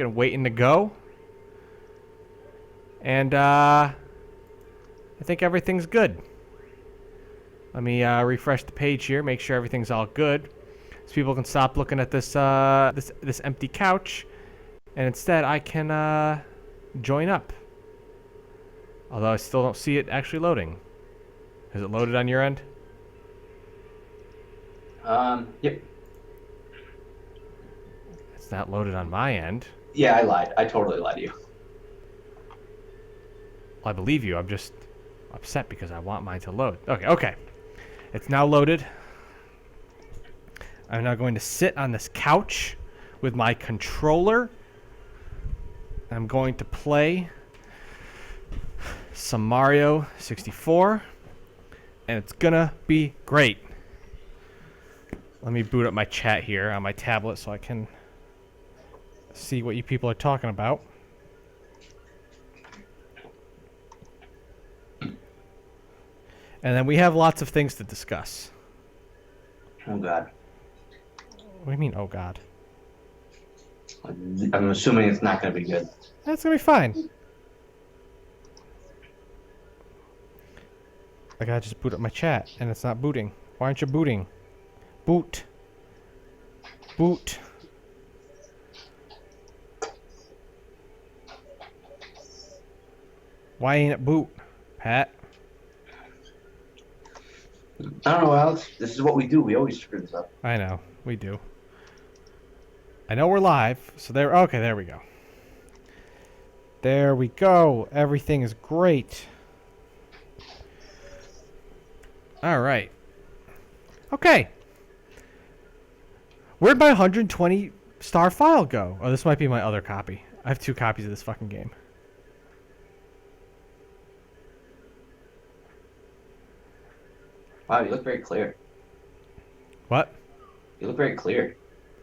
and waiting to go. And I think everything's good. Let me refresh the page here, make sure everything's all good, so people can stop looking at this this empty couch, and instead I can join up. Although I still don't see it actually loading. Is it loaded on your end? Yep. It's not loaded on my end. Yeah, I lied. I totally lied to you. Well, I believe you. I'm just upset because I want mine to load. Okay. It's now loaded. I'm now going to sit on this couch with my controller. I'm going to play some Mario 64. And it's gonna be great. Let me boot up my chat here on my tablet so I can see what you people are talking about. And then we have lots of things to discuss. Oh, God. What do you mean, oh God? I'm assuming it's not going to be good. That's gonna be fine. I gotta just boot up my chat, and it's not booting. Why aren't you booting? Boot. Boot. Why ain't it boot, Pat? I don't know, Alex. This is what we do. We always screw this up. I know, we do. I know we're live, so okay, there we go. There we go. Everything is great. All right. Okay. Where'd my 120 star file go? Oh, this might be my other copy. I have 2 copies of this fucking game. Wow, you look very clear. What? You look very clear.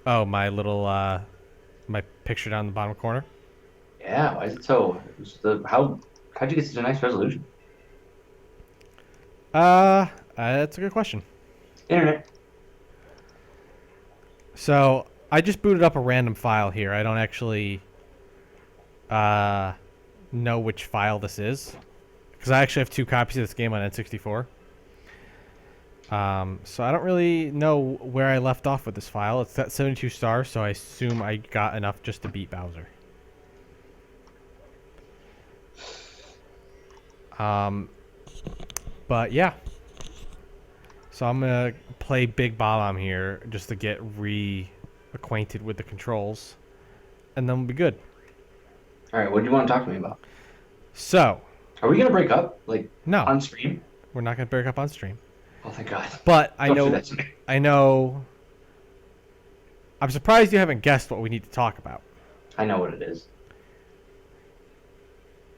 Oh, my little my picture down in the bottom corner. Yeah, why is it so? How'd you get such a nice resolution? That's a good question. Internet. So I just booted up a random file here. I don't actually know which file this is because I actually have 2 copies of this game on N64. So I don't really know where I left off with this file. It's got 72 stars, so I assume I got enough just to beat Bowser. But yeah. So I'm gonna play Big Bomb here just to get reacquainted with the controls, and then we'll be good. All right, what do you want to talk to me about? So, Are we gonna break up, like, no, on stream? we're not gonna break up on stream. Oh, thank God. But Don't do that to me. I know. I'm surprised you haven't guessed what we need to talk about. I know what it is.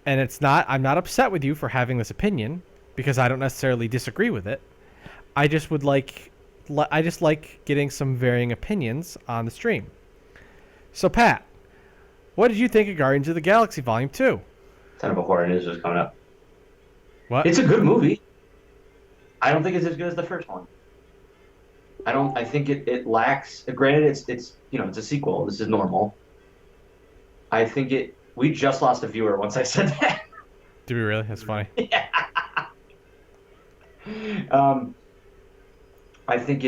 And I'm not upset with you for having this opinion because I don't necessarily disagree with it. I just like getting some varying opinions on the stream. So Pat, what did you think of Guardians of the Galaxy Volume 2? Son of a horror news is coming up. What? It's a good movie. I don't think it's as good as the first one. I think it lacks. Granted, it's it's a sequel. This is normal. I think we just lost a viewer once I said that. Do we really? That's funny. Yeah. I think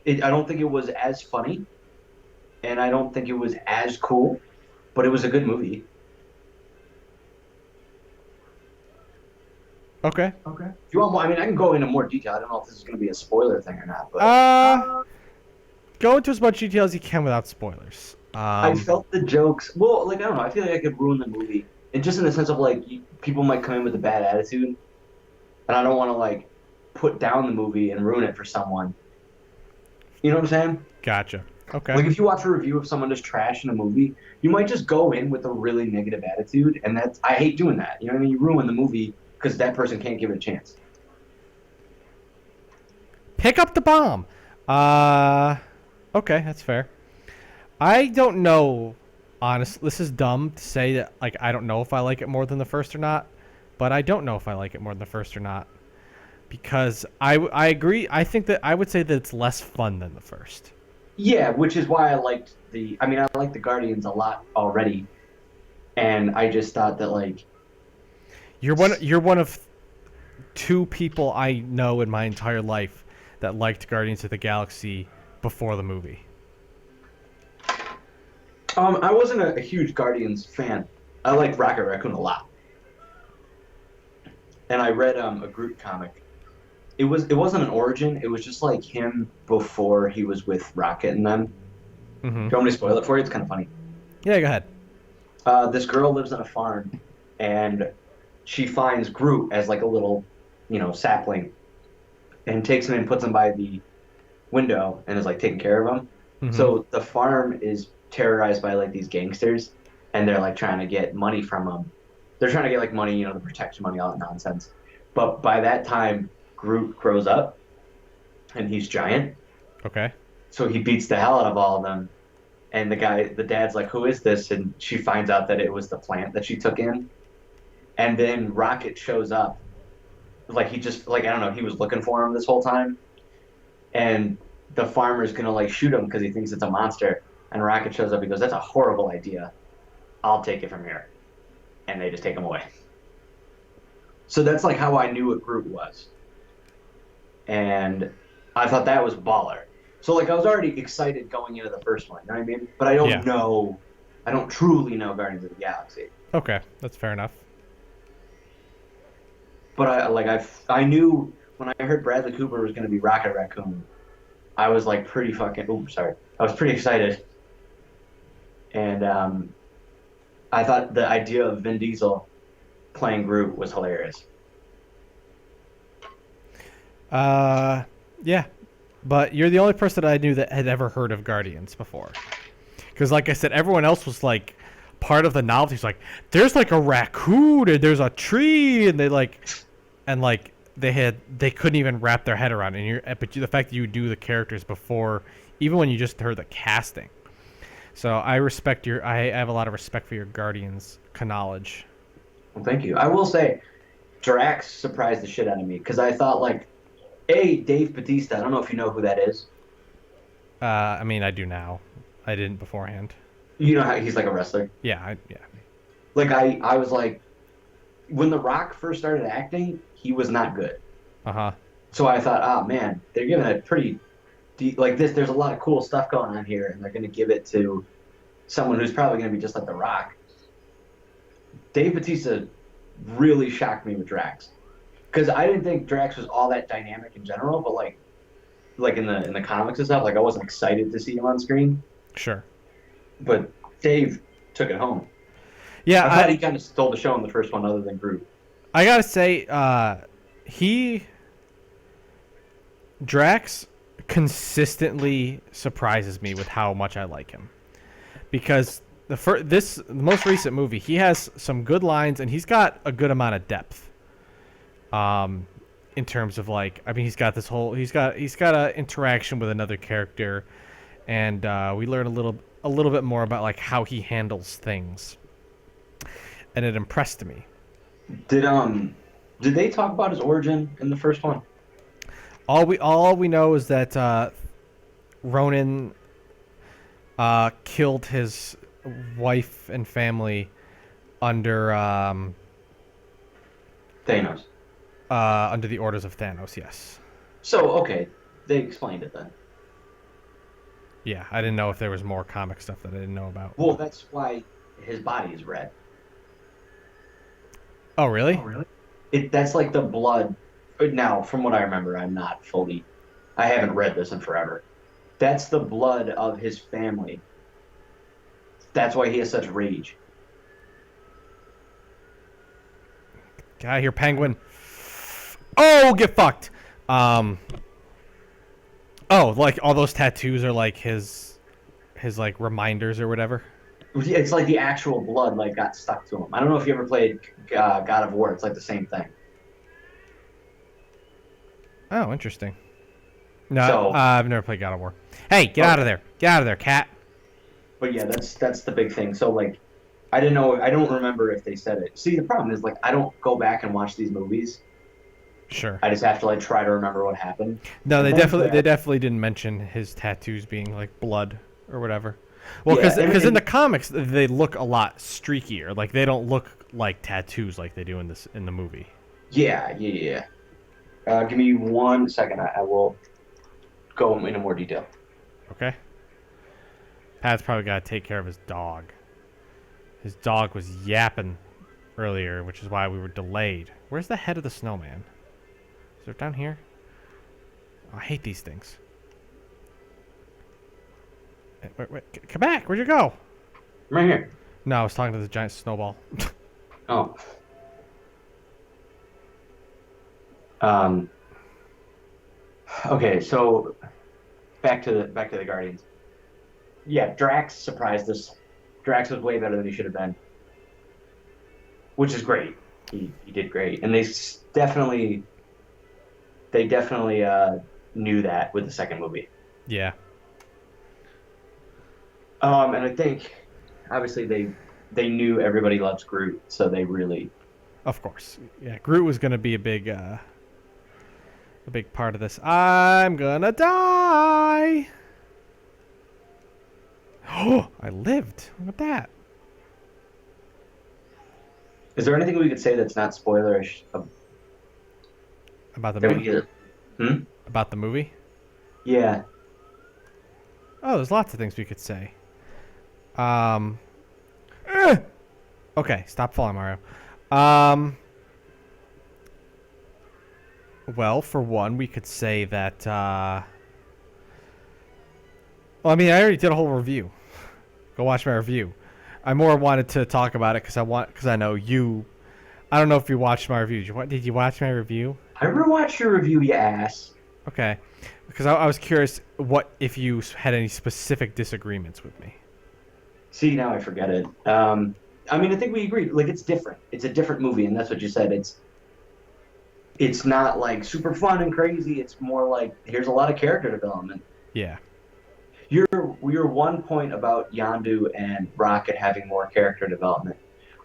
I don't think it was as funny, and I don't think it was as cool, but it was a good movie. Okay. If you want more, I mean, I can go into more detail. I don't know if this is going to be a spoiler thing or not, but Go into as much detail as you can without spoilers. I felt the jokes. Well, like, I don't know. I feel like I could ruin the movie, and just in the sense of like people might come in with a bad attitude, and I don't want to like put down the movie and ruin it for someone. You know what I'm saying? Gotcha. Okay. Like if you watch a review of someone just trashing a movie, you might just go in with a really negative attitude, and I hate doing that. You know what I mean? You ruin the movie because that person can't give it a chance. Pick up the bomb. Okay, that's fair. I don't know. Honestly, this is dumb to say that. Like, I don't know if I like it more than the first or not, but I don't know if I like it more than the first or not because I agree. I think that I would say that it's less fun than the first. Yeah, which is why I liked the. I mean, I liked the Guardians a lot already, and I just thought that like, You're one of two people I know in my entire life that liked Guardians of the Galaxy before the movie. I wasn't a huge Guardians fan. I liked Rocket Raccoon a lot, and I read a Groot comic. It wasn't an origin. It was just like him before he was with Rocket and them. Do Mm-hmm. you want me to spoil it for you? It's kind of funny. Yeah, go ahead. This girl lives on a farm, and she finds Groot as like a little, sapling, and takes him and puts him by the window and is like taking care of him. Mm-hmm. So the farm is terrorized by like these gangsters, and they're like trying to get money from them. They're trying to get like money, the protection money, all that nonsense. But by that time, Groot grows up, and he's giant, Okay. so he beats the hell out of all of them. And the dad's like, "Who is this?" And she finds out that it was the plant that she took in. And then Rocket shows up, like he just like I don't know, he was looking for him this whole time, and the farmer's gonna like shoot him because he thinks it's a monster. And Rocket shows up. He goes, "That's a horrible idea. I'll take it from here." And they just take him away. So that's like how I knew what Groot was, and I thought that was baller. So like I was already excited going into the first one. You know what I mean? But I don't Yeah. know. I don't truly know Guardians of the Galaxy. Okay, that's fair enough. But I knew when I heard Bradley Cooper was going to be Rocket Raccoon, I was like pretty fucking. Oh, sorry. I was pretty excited, and I thought the idea of Vin Diesel playing Groot was hilarious. Yeah, but you're the only person I knew that had ever heard of Guardians before. Because, like I said, everyone else was like part of the novelty. It's like there's like a raccoon and there's a tree, and they couldn't even wrap their head around it. The fact that you do the characters before, even when you just heard the casting. So I have a lot of respect for your Guardians knowledge. Well, thank you. I will say, Drax surprised the shit out of me because I thought like, Dave Bautista. I don't know if you know who that is. I mean, I do now. I didn't beforehand. You know how he's like a wrestler. Yeah, yeah. Like I was like, when The Rock first started acting, he was not good. Uh-huh. So I thought, oh man, they're giving it pretty deep, like this. There's a lot of cool stuff going on here, and they're going to give it to someone who's probably going to be just like The Rock. Dave Bautista really shocked me with Drax, because I didn't think Drax was all that dynamic in general, but like in the comics and stuff, like I wasn't excited to see him on screen. Sure. But Dave took it home. Yeah, I thought he kind of stole the show in the first one, other than Groot. I gotta say, Drax consistently surprises me with how much I like him, because the most recent movie, he has some good lines and he's got a good amount of depth. In terms of like, I mean, he's got a interaction with another character, and we learn a little bit more about like how he handles things, and it impressed me. Did they talk about his origin in the first one? All we know is that Ronan killed his wife and family under Thanos. Under the orders of Thanos. Yes. So okay, they explained it then. Yeah, I didn't know if there was more comic stuff that I didn't know about. Well, that's why his body is red. Oh, really? That's like the blood. Now, from what I remember, I haven't read this in forever. That's the blood of his family. That's why he has such rage. Get out of here, Penguin. Oh, get fucked. Oh, like all those tattoos are like his like reminders or whatever. It's like the actual blood like got stuck to him. I don't know if you ever played God of War. It's like the same thing. Oh, interesting. No, So- I've never played God of War. Hey, get out of there. Get out of there, cat. But yeah, that's the big thing. So like, I didn't know. I don't remember if they said it. See, the problem is like I don't go back and watch these movies Sure. I just have to like try to remember what happened. No, And they thankfully, definitely didn't mention his tattoos being like blood or whatever. Well, yeah, because in the comics they look a lot streakier. Like they don't look like tattoos like they do in the movie. yeah. Give me 1 second. I will go into more detail. Okay. Pat's probably got to take care of his dog. His dog was yapping earlier, which is why we were delayed. Where's the head of the snowman? Is it down here? Oh, I hate these things. Wait, come back! Where'd you go? Right here. No, I was talking to the giant snowball. Oh. Um. Okay, so back to the Guardians. Yeah, Drax surprised us. Drax was way better than he should have been, which is great. He did great, and they definitely knew that with the second movie. Yeah, And I think obviously they knew everybody loves Groot, so they really. of course. Yeah, Groot was gonna be a big part of this. I'm gonna die. Oh, I lived. Look at that. Is there anything we could say that's not spoilerish? About the That we movie. could, hmm? About the movie. Yeah. Oh, there's lots of things we could say. Um. eh. Okay, stop falling, Mario. Um. Well, for one, we could say that. Well, I mean, I already did a whole review. Go watch my review. I more wanted to talk about it because I know you. I don't know if you watched my review. Did you watch my review? I rewatched your review, you ass. Okay, because I was curious what if you had any specific disagreements with me. See, now I forget it. I mean, I think we agreed. Like, it's different. It's a different movie, and that's what you said. It's not like super fun and crazy. It's more like here's a lot of character development. Yeah. Your one point about Yondu and Rocket having more character development.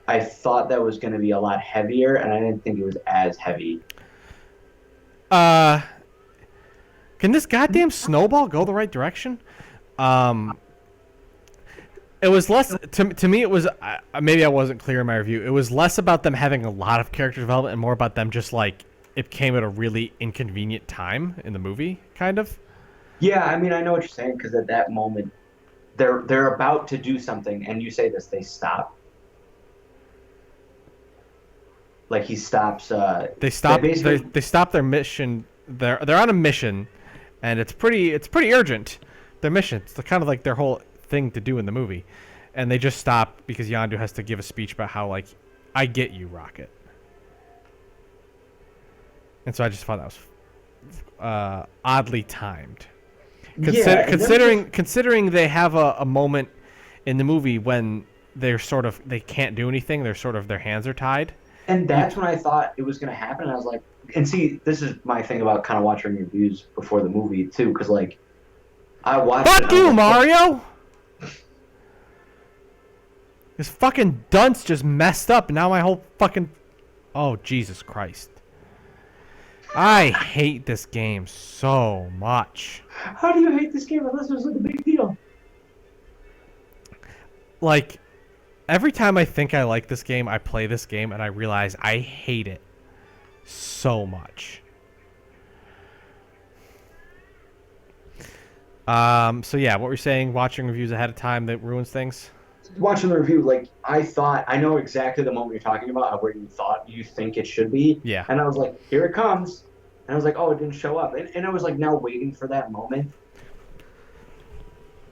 I thought that was going to be a lot heavier, and I didn't think it was as heavy. Uh, can this goddamn snowball go the right direction? It was less to me. It was maybe I wasn't clear in my review. It was less about them having a lot of character development and more about them just like it came at a really inconvenient time in the movie, kind of. Yeah, I mean, I know what you're saying because at that moment, they're about to do something, and you say this, they stop. Like he stops. They stop. basically. They stop their mission. They're on a mission, and it's pretty urgent. Their mission. It's kind of like their whole thing to do in the movie, and they just stop because Yondu has to give a speech about how like I get you, Rocket. And so I just thought that was oddly timed. Considering they have a moment in the movie when they can't do anything. Their hands are tied. And that's when I thought it was going to happen. And I was like, and see, this is my thing about kind of watching reviews before the movie too, because like I watched. Fuck you, Mario! This fucking dunce just messed up, and now my whole fucking. Oh, Jesus Christ. I hate this game so much. How do you hate this game unless it was like a big deal? Like, every time I think I like this game, I play this game, and I realize I hate it so much. So yeah, what we're saying, watching reviews ahead of time that ruins things. Watching the review, like I know exactly the moment you're talking about where you think it should be. Yeah. And I was like, here it comes. And I was like, oh, it didn't show up. And I was like now waiting for that moment.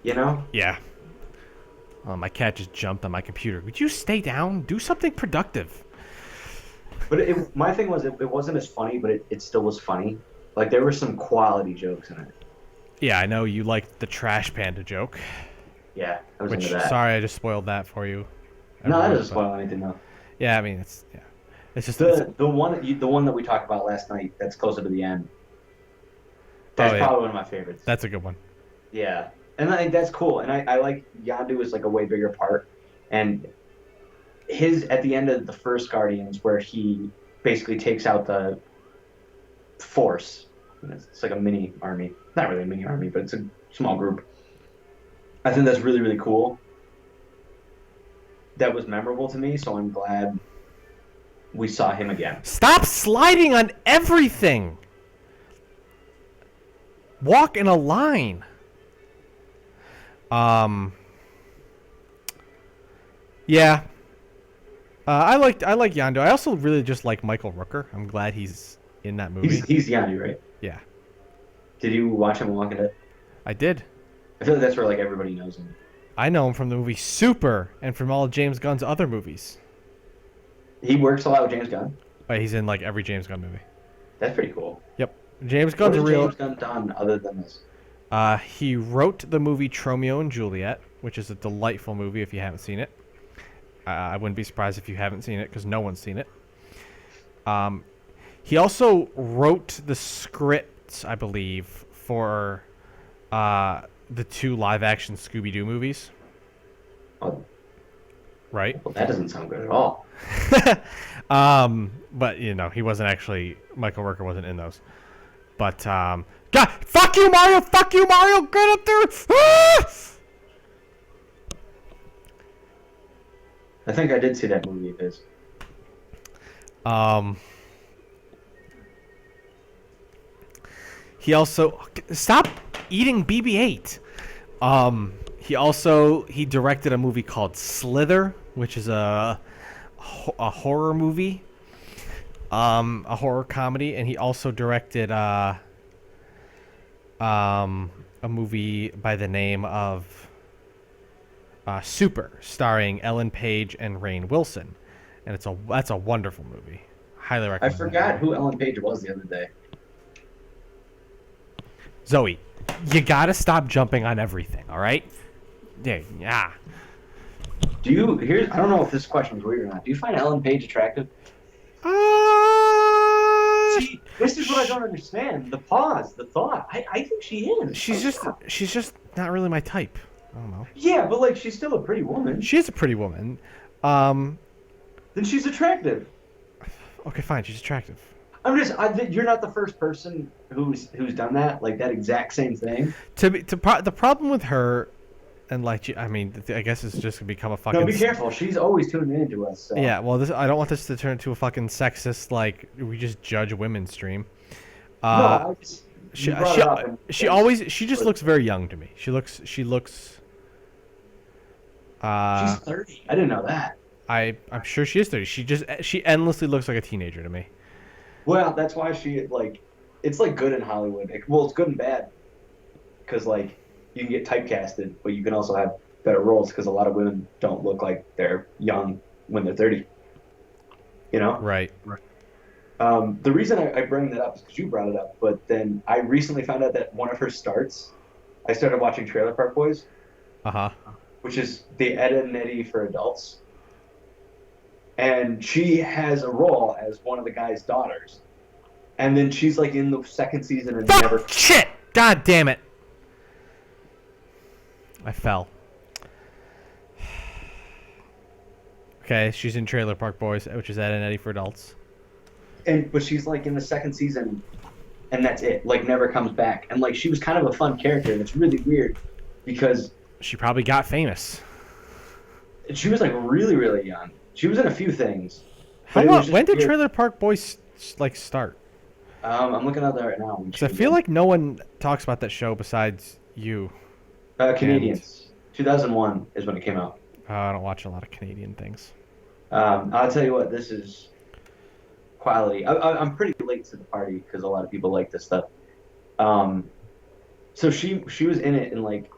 You know? Yeah. Oh, my cat just jumped on my computer. Would you stay down? Do something productive. But my thing was it wasn't as funny, but it still was funny. Like there were some quality jokes in it. Yeah, I know you liked the Trash Panda joke. Yeah, I was Which, into that. sorry, I just spoiled that for you. No, that Everyone, doesn't spoil anything though. Yeah, I mean, it's just The one that we talked about last night that's closer to the end. That's probably one of my favorites. That's a good one. Yeah, and I think that's cool. And I like Yondu is like a way bigger part, and his at the end of the first Guardians where he basically takes out force. It's like a mini army. Not really a mini army, but it's a small group. I think that's really, really cool. That was memorable to me, so I'm glad we saw him again. Stop sliding on everything. Walk in a line. Yeah. I like Yondu. I also really just like Michael Rooker. I'm glad he's in that movie. He's Yanni, right? Yeah. Did you watch him in Walking Dead? I did. I feel like that's where like everybody knows him. I know him from the movie Super and from all of James Gunn's other movies. He works a lot with James Gunn. But he's in like every James Gunn movie. That's pretty cool. Yep. James What Gunn's a has real. James Gunn done other than this? He wrote the movie Tromeo and Juliet, which is a delightful movie if you haven't seen it. I wouldn't be surprised if you haven't seen it because no one's seen it. He also wrote the scripts, I believe, for the 2 live-action Scooby-Doo movies. Oh, Right? well, that doesn't sound good at all. But you know, he wasn't actually. Michael Rooker wasn't in those. But God, fuck you, Mario! Fuck you, Mario! Get up there! Ah! I think I did see that movie of his. He also stop eating BB-8. He directed a movie called Slither, which is a horror movie, a horror comedy, and he also directed a movie by the name of Super, starring Ellen Page and Rainn Wilson, and that's a wonderful movie. Highly I recommend. forgot who Ellen Page was the other day. Zoe, you gotta stop jumping on everything, all right? Yeah. Do you? Here's. I don't know if this question is weird or not. Do you find Ellen Page attractive? See, this is what I don't understand. The pause, the thought. I think she is. she's just not really my type. I don't know. Yeah, but like she's still a pretty woman. She is a pretty woman. Then she's attractive. Okay, fine. She's attractive. You're not the first person who's done that, like that exact same thing. The problem with her, and like I mean, I guess it's just gonna become a fucking. No, be careful. She's always tuning into us. So. Yeah, well, I don't want this to turn into a fucking sexist, like we just judge women stream. No, I just. She you brought it up and- she just looks very young to me. She looks. She's 30. I didn't know that. I'm sure she is 30. She endlessly looks like a teenager to me. Well, that's why it's like good in Hollywood. Well, it's good and bad, because like you can get typecasted, but you can also have better roles because a lot of women don't look like they're young when they're 30. You know? Right. The reason I bring that up is because you brought it up, but then I recently found out that one of her starts, I started watching Trailer Park Boys, which is the Ed, Edd n Eddy for adults. And she has a role as one of the guy's daughters. And then she's like in the second season and never. Shit! God damn it! I fell. Okay, she's in Trailer Park Boys, which is Ed, Edd n Eddy for adults. But she's like in the second season, and that's it. Like never comes back. And like she was kind of a fun character, and it's really weird because She probably got famous. she was like really, really young. She was in a few things. When did Trailer Park Boys like start? I'm looking at that right now. Because I feel like no one talks about that show besides you. Canadians. 2001 is when it came out. I don't watch a lot of Canadian things. I'll tell you what, this is quality. I'm pretty late to the party because a lot of people like this stuff. So she was in it in like,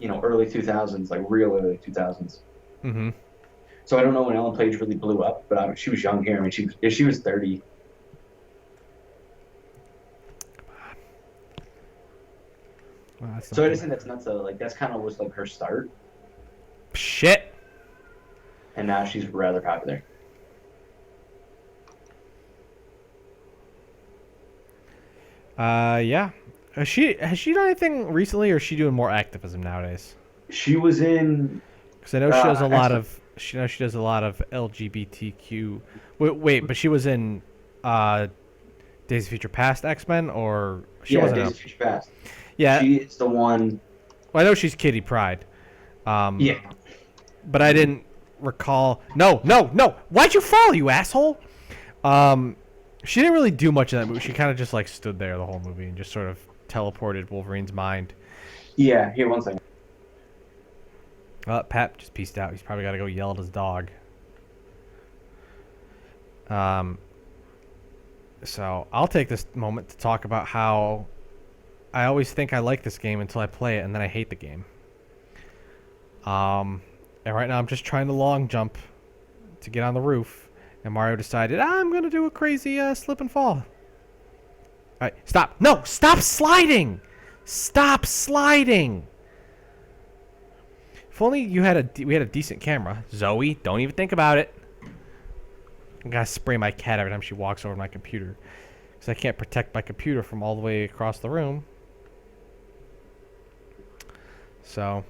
early 2000s, like real early 2000s. Mm-hmm. So I don't know when Ellen Page really blew up, but she was young here. I mean, she was 30. Well, So I just think that's nuts. Though. Like that's kind of was like her start, shit. and now she's rather popular. Yeah. Has she done anything recently, or is she doing more activism nowadays? She was in. Because I know she does a lot actually- of. She does a lot of LGBTQ. Wait, but she was in. Days of Future Past X-Men, or she Yeah, wasn't Days up. of Future Past. Yeah, She is the one. well, I know she's Kitty Pryde. Um, Yeah. but I didn't recall. No, no, no! Why'd you fall, you asshole? She didn't really do much in that movie. She kind of just like stood there the whole movie and just sort of teleported Wolverine's mind. Yeah. Here, one second. Pat just pieced out. He's probably got to go yell at his dog. So I'll take this moment to talk about how I always think I like this game until I play it, and then I hate the game. And right now I'm just trying to long jump to get on the roof, and Mario decided I'm gonna do a crazy slip and fall. All right, stop! No, stop sliding! Stop sliding! If only we had a decent camera. Zoe, don't even think about it. I gotta spray my cat every time she walks over my computer, because I can't protect my computer from all the way across the room. So,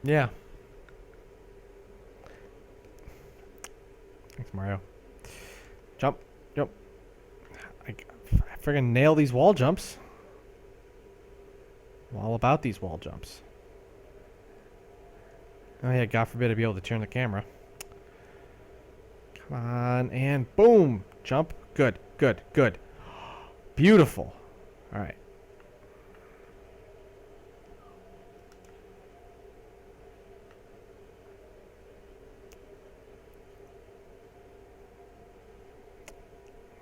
yeah. Thanks, Mario. Jump, jump. I friggin' nail these wall jumps. I'm all about these wall jumps. Oh yeah, God forbid I'd be able to turn the camera. Come on, and boom! Jump. Good, good, good. Beautiful. All right.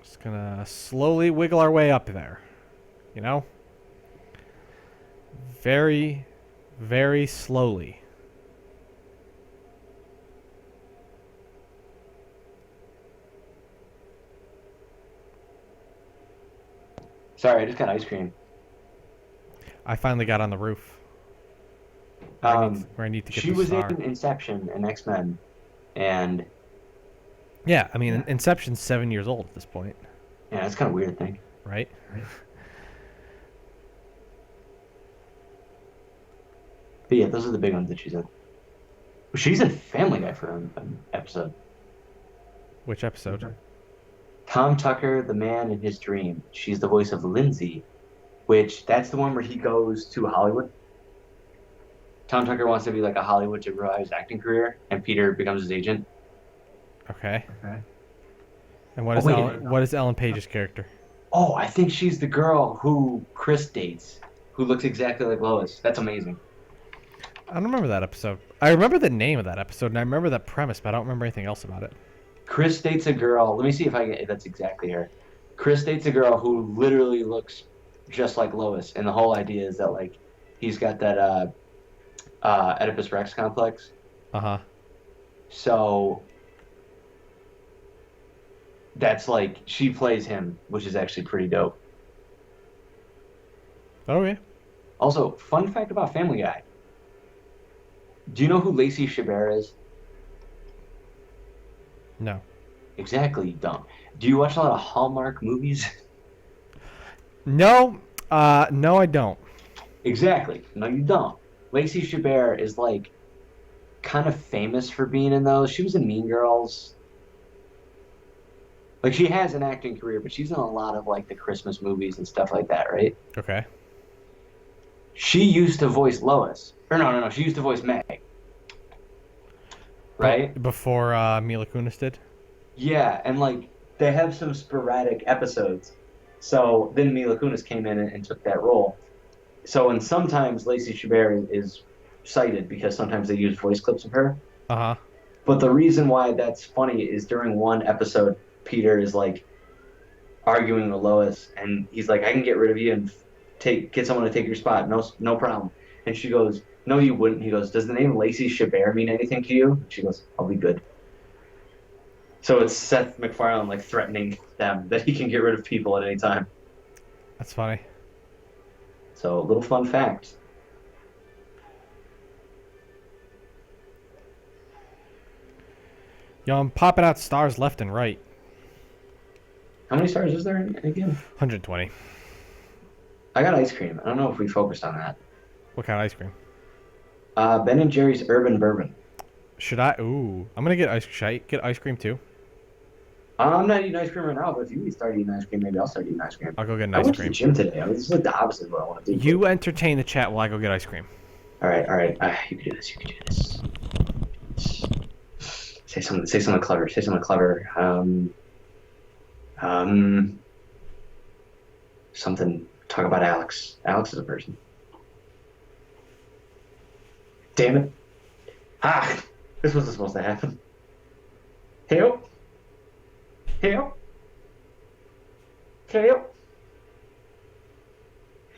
Just gonna slowly wiggle our way up there. You know? Very, very slowly. Sorry, I just got ice cream. I finally got on the roof. Where I need to get She the was star. in Inception and X-Men, and Yeah, I mean, Yeah. Inception's 7 years old at this point, yeah, it's kind of weird to think. right? But yeah, those are the big ones that she's in. She's in Family Guy for an episode. Which episode? Tom Tucker, the man in his dream. She's the voice of Lindsay, which that's the one where he goes to Hollywood. Tom Tucker wants to be like a Hollywood to grow his acting career, and Peter becomes his agent. Okay. Okay. And what Oh, is wait. What is Ellen Page's character? Oh, I think she's the girl who Chris dates, who looks exactly like Lois. That's amazing. I don't remember that episode. I remember the name of that episode, and I remember the premise, but I don't remember anything else about it. Chris dates a girl. Let me see if that's exactly her. Chris dates a girl who literally looks just like Lois, and the whole idea is that like he's got that Oedipus Rex complex. Uh-huh. So that's like she plays him, which is actually pretty dope. Okay. Also, fun fact about Family Guy. Do you know who Lacey Chabert is? No. Exactly, dumb. Do you watch a lot of Hallmark movies? No. No, I don't. Exactly. No, you don't. Lacey Chabert is like kind of famous for being in those. She was in Mean Girls. Like she has an acting career, but she's in a lot of like the Christmas movies and stuff like that, right? Okay. She used to voice Lois. Or no. She used to voice Meg. Right? Before Mila Kunis did? Yeah, and like they have some sporadic episodes. So then Mila Kunis came in and took that role. So and sometimes Lacey Chabert is cited because sometimes they use voice clips of her. Uh-huh. But the reason why that's funny is during one episode, Peter is like arguing with Lois, and he's like, "I can get rid of you and get someone to take your spot. No problem." And she goes, "No, you wouldn't." He goes, "Does the name Lacey Chabert mean anything to you?" She goes, "I'll be good." So it's Seth MacFarlane like threatening them that he can get rid of people at any time. That's funny. So a little fun fact. Yo, I'm popping out stars left and right. How many stars is there again? 120. I got ice cream. I don't know if we focused on that. What kind of ice cream? Ben and Jerry's Urban Bourbon. Should I? Ooh. I'm going to get ice cream. Should I get ice cream too? I'm not eating ice cream right now, but if you start eating ice cream, maybe I'll start eating ice cream. I'll go get an I ice went to the cream. gym today. This is like the opposite of what I want to do. You entertain the chat while I go get ice cream. All right, all right. You can do this. You can do this. Say something. Say something clever. Say something clever. Something. Talk about Alex. Alex is a person. Damn it. Ah, this wasn't supposed to happen. Help. Help. Help.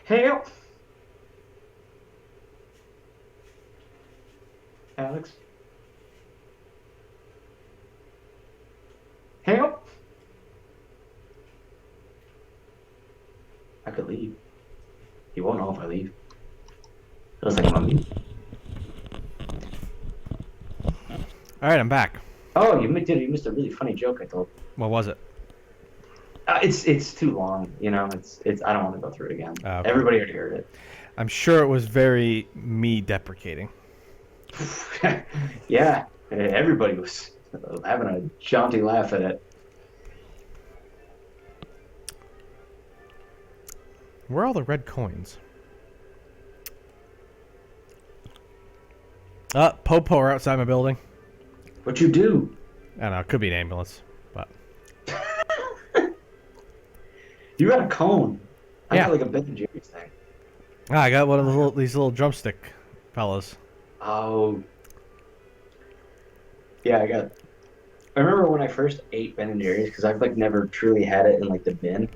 Help. Alex. Help. I could leave. He won't know if I leave. Feels like I'm on mute. All right, I'm back. Oh, you missed a really funny joke I told. What was it? It's too long, you know. It's I don't want to go through it again. Okay. Everybody already heard it. I'm sure it was very me deprecating. Yeah, everybody was having a jaunty laugh at it. Where are all the red coins? Popo are outside my building. What you do? I don't know. It could be an ambulance, but You got a cone. I Yeah. got like a Ben and Jerry's thing. I got one of these little drumstick fellas. Oh. Yeah, I remember when I first ate Ben and Jerry's because I've like never truly had it in like the bin,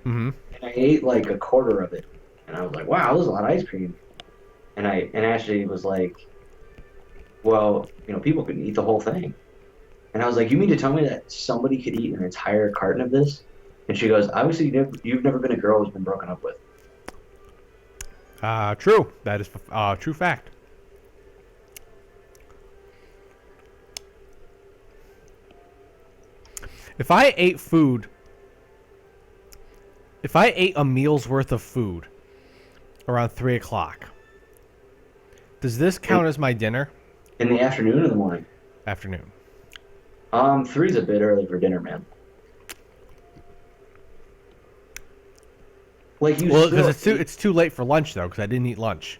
Mm-hmm. and I ate like a quarter of it, and I was like, "Wow, this is a lot of ice cream." And Ashley was like, "Well, you know, people can eat the whole thing." And I was like, "You mean to tell me that somebody could eat an entire carton of this?" And she goes, "Obviously, you've never been a girl who's been broken up with." True. That is true fact. If I ate a meal's worth of food around 3 o'clock, does this count as my dinner? In the afternoon or the morning? Afternoon. 3's a bit early for dinner, man. Like you. Well, because it's too late for lunch though, because I didn't eat lunch.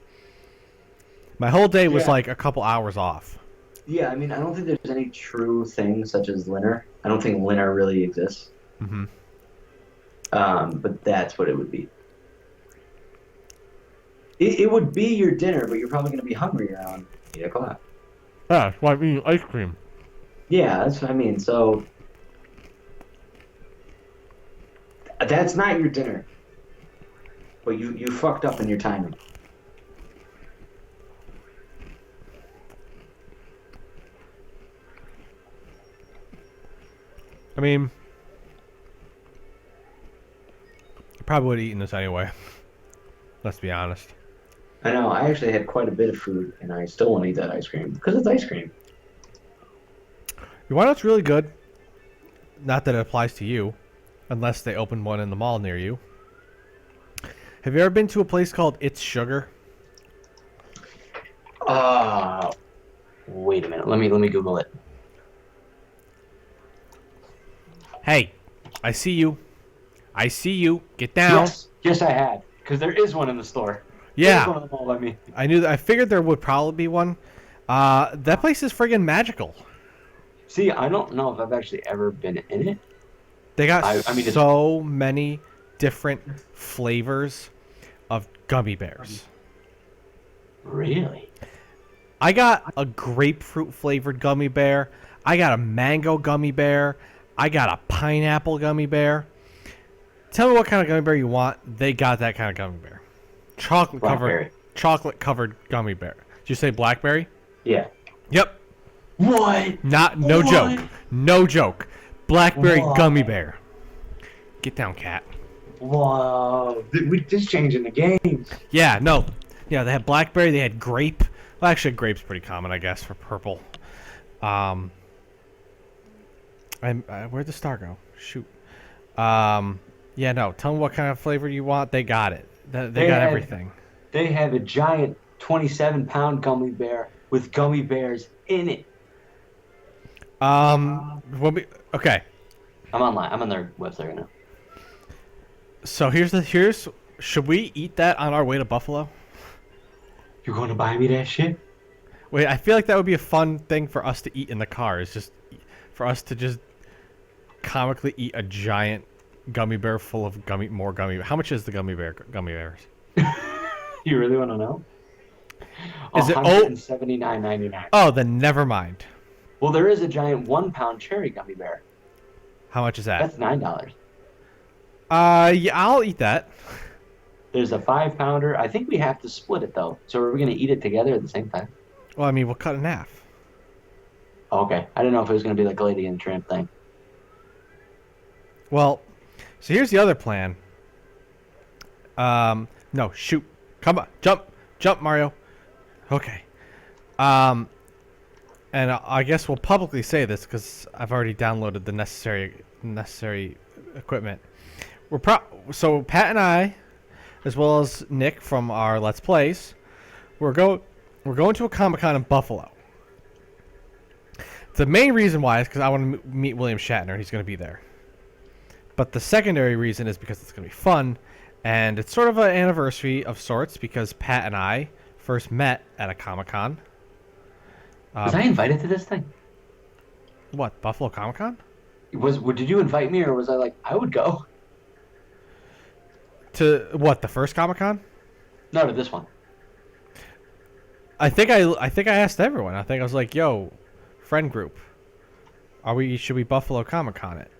My whole day was Yeah. like a couple hours off. Yeah, I mean, I don't think there's any true thing such as Linner. I don't think Linner really exists. Mm-hmm. But that's what it would be. It would be your dinner, but you're probably going to be hungry around 8 o'clock. Yeah, that's why I'm eating ice cream. Yeah, that's what I mean. So that's not your dinner. But you fucked up in your timing. I mean, I probably would have eaten this anyway. Let's be honest. I know. I actually had quite a bit of food, and I still want to eat that ice cream because it's ice cream. You want what's really good? Not that it applies to you, unless they open one in the mall near you. Have you ever been to a place called It's Sugar? Wait a minute. Let me Google it. Hey, I see you. I see you. Get down. Yes, I had. Because there is one in the store. Yeah. There's one in the mall, I mean. I knew that. I figured there would probably be one. That place is friggin' magical. See, I don't know if I've actually ever been in it. They got I mean, so many different flavors of gummy bears. Really? I got a grapefruit flavored gummy bear. I got a mango gummy bear. I got a pineapple gummy bear. Tell me what kind of gummy bear you want. They got that kind of gummy bear. Chocolate covered gummy bear. Did you say blackberry? Yeah. Yep. What? No joke. No joke. Blackberry gummy bear. Get down, cat. Whoa. We're just changing the game. Yeah, no. Yeah, they had blackberry, they had grape. Well, actually, grape's pretty common, I guess, for purple. Where'd the star go? Shoot. Yeah, no. Tell them what kind of flavor you want. They got it. They got everything. They have a giant 27-pound gummy bear with gummy bears in it. Okay. I'm online. I'm on their website right now. So should we eat that on our way to Buffalo? You're going to buy me that shit? Wait, I feel like that would be a fun thing for us to eat in the car. Is just for us to just comically eat a giant gummy bear full of more gummy. How much is the gummy bears? You really want to know? Is it $179.99. Oh, then never mind. Well, there is a giant 1 pound cherry gummy bear. How much is that? That's $9. Yeah, I'll eat that. There's a 5 pounder. I think we have to split it though. So are we gonna eat it together at the same time? Well, I mean, we'll cut it in half. Oh, okay. I didn't know if it was gonna be like Lady and Tramp thing. Well, so here's the other plan. No, shoot. Come on, jump, Mario. Okay. And I guess we'll publicly say this because I've already downloaded the necessary equipment. So Pat and I, as well as Nick from our Let's Plays, we're going to a Comic-Con in Buffalo. The main reason why is because I want to meet William Shatner. He's going to be there. But the secondary reason is because it's going to be fun, and it's sort of an anniversary of sorts because Pat and I first met at a Comic-Con. Was I invited to this thing? What, Buffalo Comic-Con? Did you invite me, or was I like I would go? To what, the first Comic-Con? No, to this one. I think I asked everyone. I think I was like, "Yo, friend group, should we Buffalo Comic-Con it?"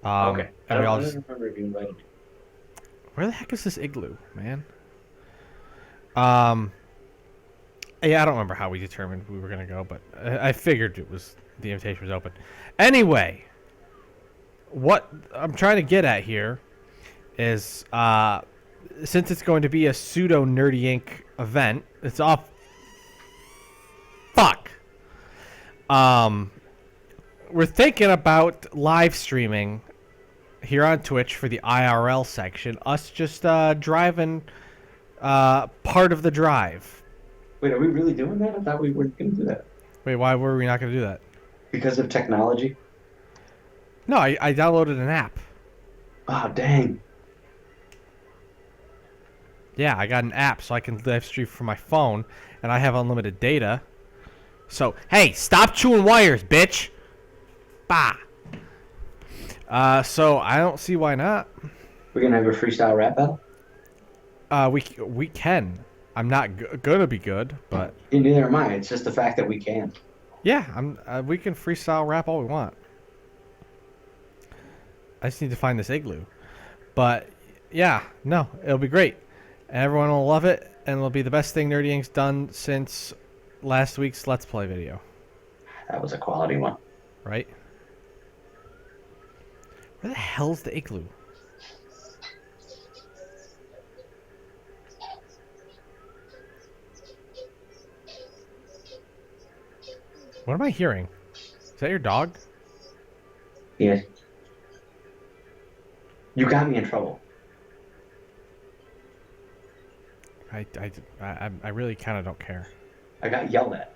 Okay. And we all I just, don't remember if you invited me. where the heck is this igloo, man? Yeah, I don't remember how we determined we were gonna go, but I figured the invitation was open. Anyway, what I'm trying to get at here is since it's going to be a pseudo Nerdy Inc. event, it's off. Fuck. We're thinking about live streaming here on Twitch for the IRL section. Us just driving part of the drive. Wait, are we really doing that? I thought we weren't gonna do that. Wait, why were we not going to do that? Because of technology? No, I downloaded an app. Oh, dang. Yeah, I got an app so I can live stream from my phone, and I have unlimited data. So, hey, stop chewing wires, bitch! Bah! So I don't see why not. We're gonna have a freestyle rap battle? We can. I'm not gonna be good, but Neither am I. It's just the fact that we can. yeah, we can freestyle rap all we want. I just need to find this igloo. But yeah, no, it'll be great. And everyone will love it, and it'll be the best thing Nerdy Inc.'s done since last week's Let's Play video. That was a quality one. Right? Where the hell's the igloo? What am I hearing? Is that your dog? Yes. You got me in trouble. I really kind of don't care. I got yelled at.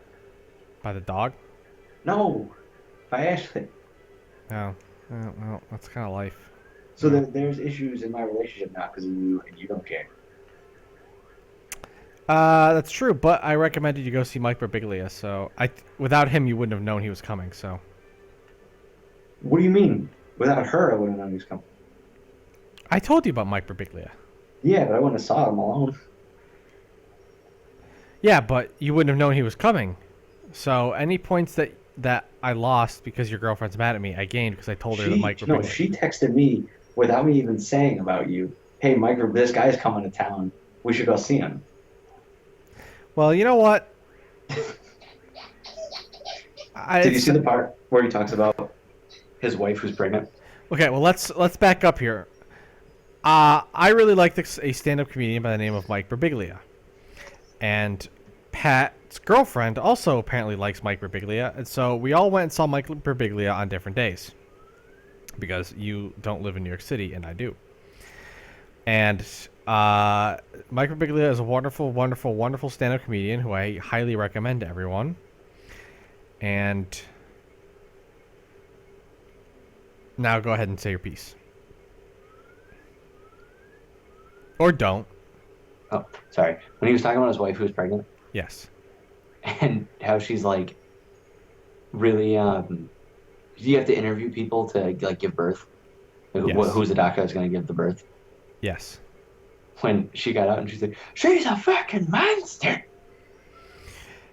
By the dog? No, by Ashley. No. Well, that's kind of life. So there's issues in my relationship now because of you, and you don't care. That's true, but I recommended you go see Mike Birbiglia, so without him you wouldn't have known he was coming, so. What do you mean? Without her, I wouldn't know he was coming. I told you about Mike Birbiglia. Yeah, but I wouldn't have saw him alone. Yeah, but you wouldn't have known he was coming. So any points that I lost because your girlfriend's mad at me, I gained because I told her that Mike Birbiglia. No, she texted me without me even saying about you. Hey, Mike, this guy's coming to town. We should go see him. Well, you know what? Did you see the part where he talks about his wife who's pregnant? Okay, well let's back up here. I really like a stand-up comedian by the name of Mike Birbiglia, and Pat's girlfriend also apparently likes Mike Birbiglia, and so we all went and saw Mike Birbiglia on different days because you don't live in New York City and I do. And Mike Birbiglia is a wonderful, wonderful, wonderful stand-up comedian who I highly recommend to everyone. And Now go ahead and say your piece. Or don't. Oh, sorry. When he was talking about his wife who was pregnant Yes. and how she's like really you have to interview people to like give birth. Yes. Who's the doctor that's going to give the birth? Yes. When she got out and she's like, she's a fucking monster.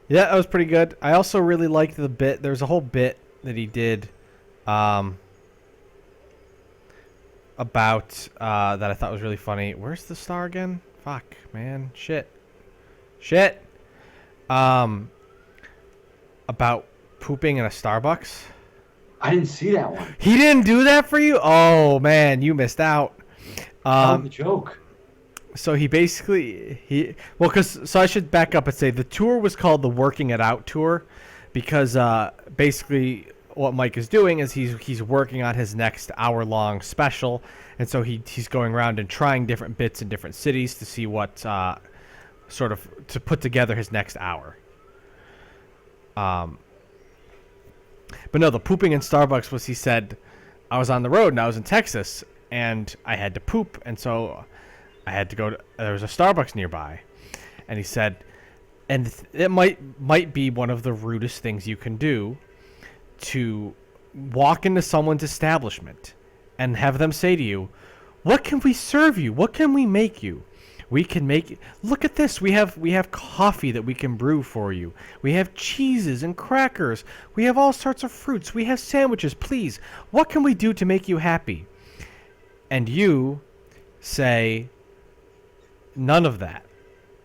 Yeah, that was pretty good. I also really liked the bit. There's a whole bit that he did about that I thought was really funny. Where's the star again? Fuck, man. Shit. About pooping in a Starbucks. I didn't see that one. He didn't do that for you? Oh, man, you missed out. Tell the joke. So he basically so I should back up and say the tour was called the Working It Out tour because basically what Mike is doing is he's working on his next hour-long special, and so he's going around and trying different bits in different cities to see what sort of to put together his next hour. But no, the pooping in Starbucks was, he said, I was on the road and I was in Texas and I had to poop, and so I had to go to, there was a Starbucks nearby, and he said, and it might be one of the rudest things you can do to walk into someone's establishment and have them say to you, what can we serve you? What can we make you? We can make, look at this. We have coffee that we can brew for you. We have cheeses and crackers. We have all sorts of fruits. We have sandwiches. Please, what can we do to make you happy? And you say, none of that.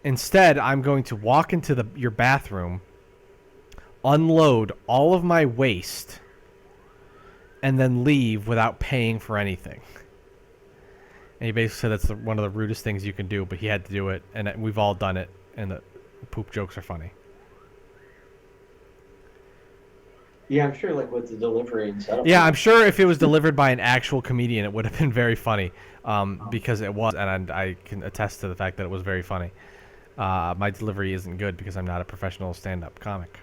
Instead, I'm going to walk into your bathroom, unload all of my waste, and then leave without paying for anything. And he basically said that's one of the rudest things you can do, but he had to do it, and we've all done it, and the poop jokes are funny. Yeah, I'm sure, like, with the delivery and setup. Yeah, I'm sure if it was delivered by an actual comedian, it would have been very funny, because it was, and I can attest to the fact that it was very funny. My delivery isn't good because I'm not a professional stand-up comic.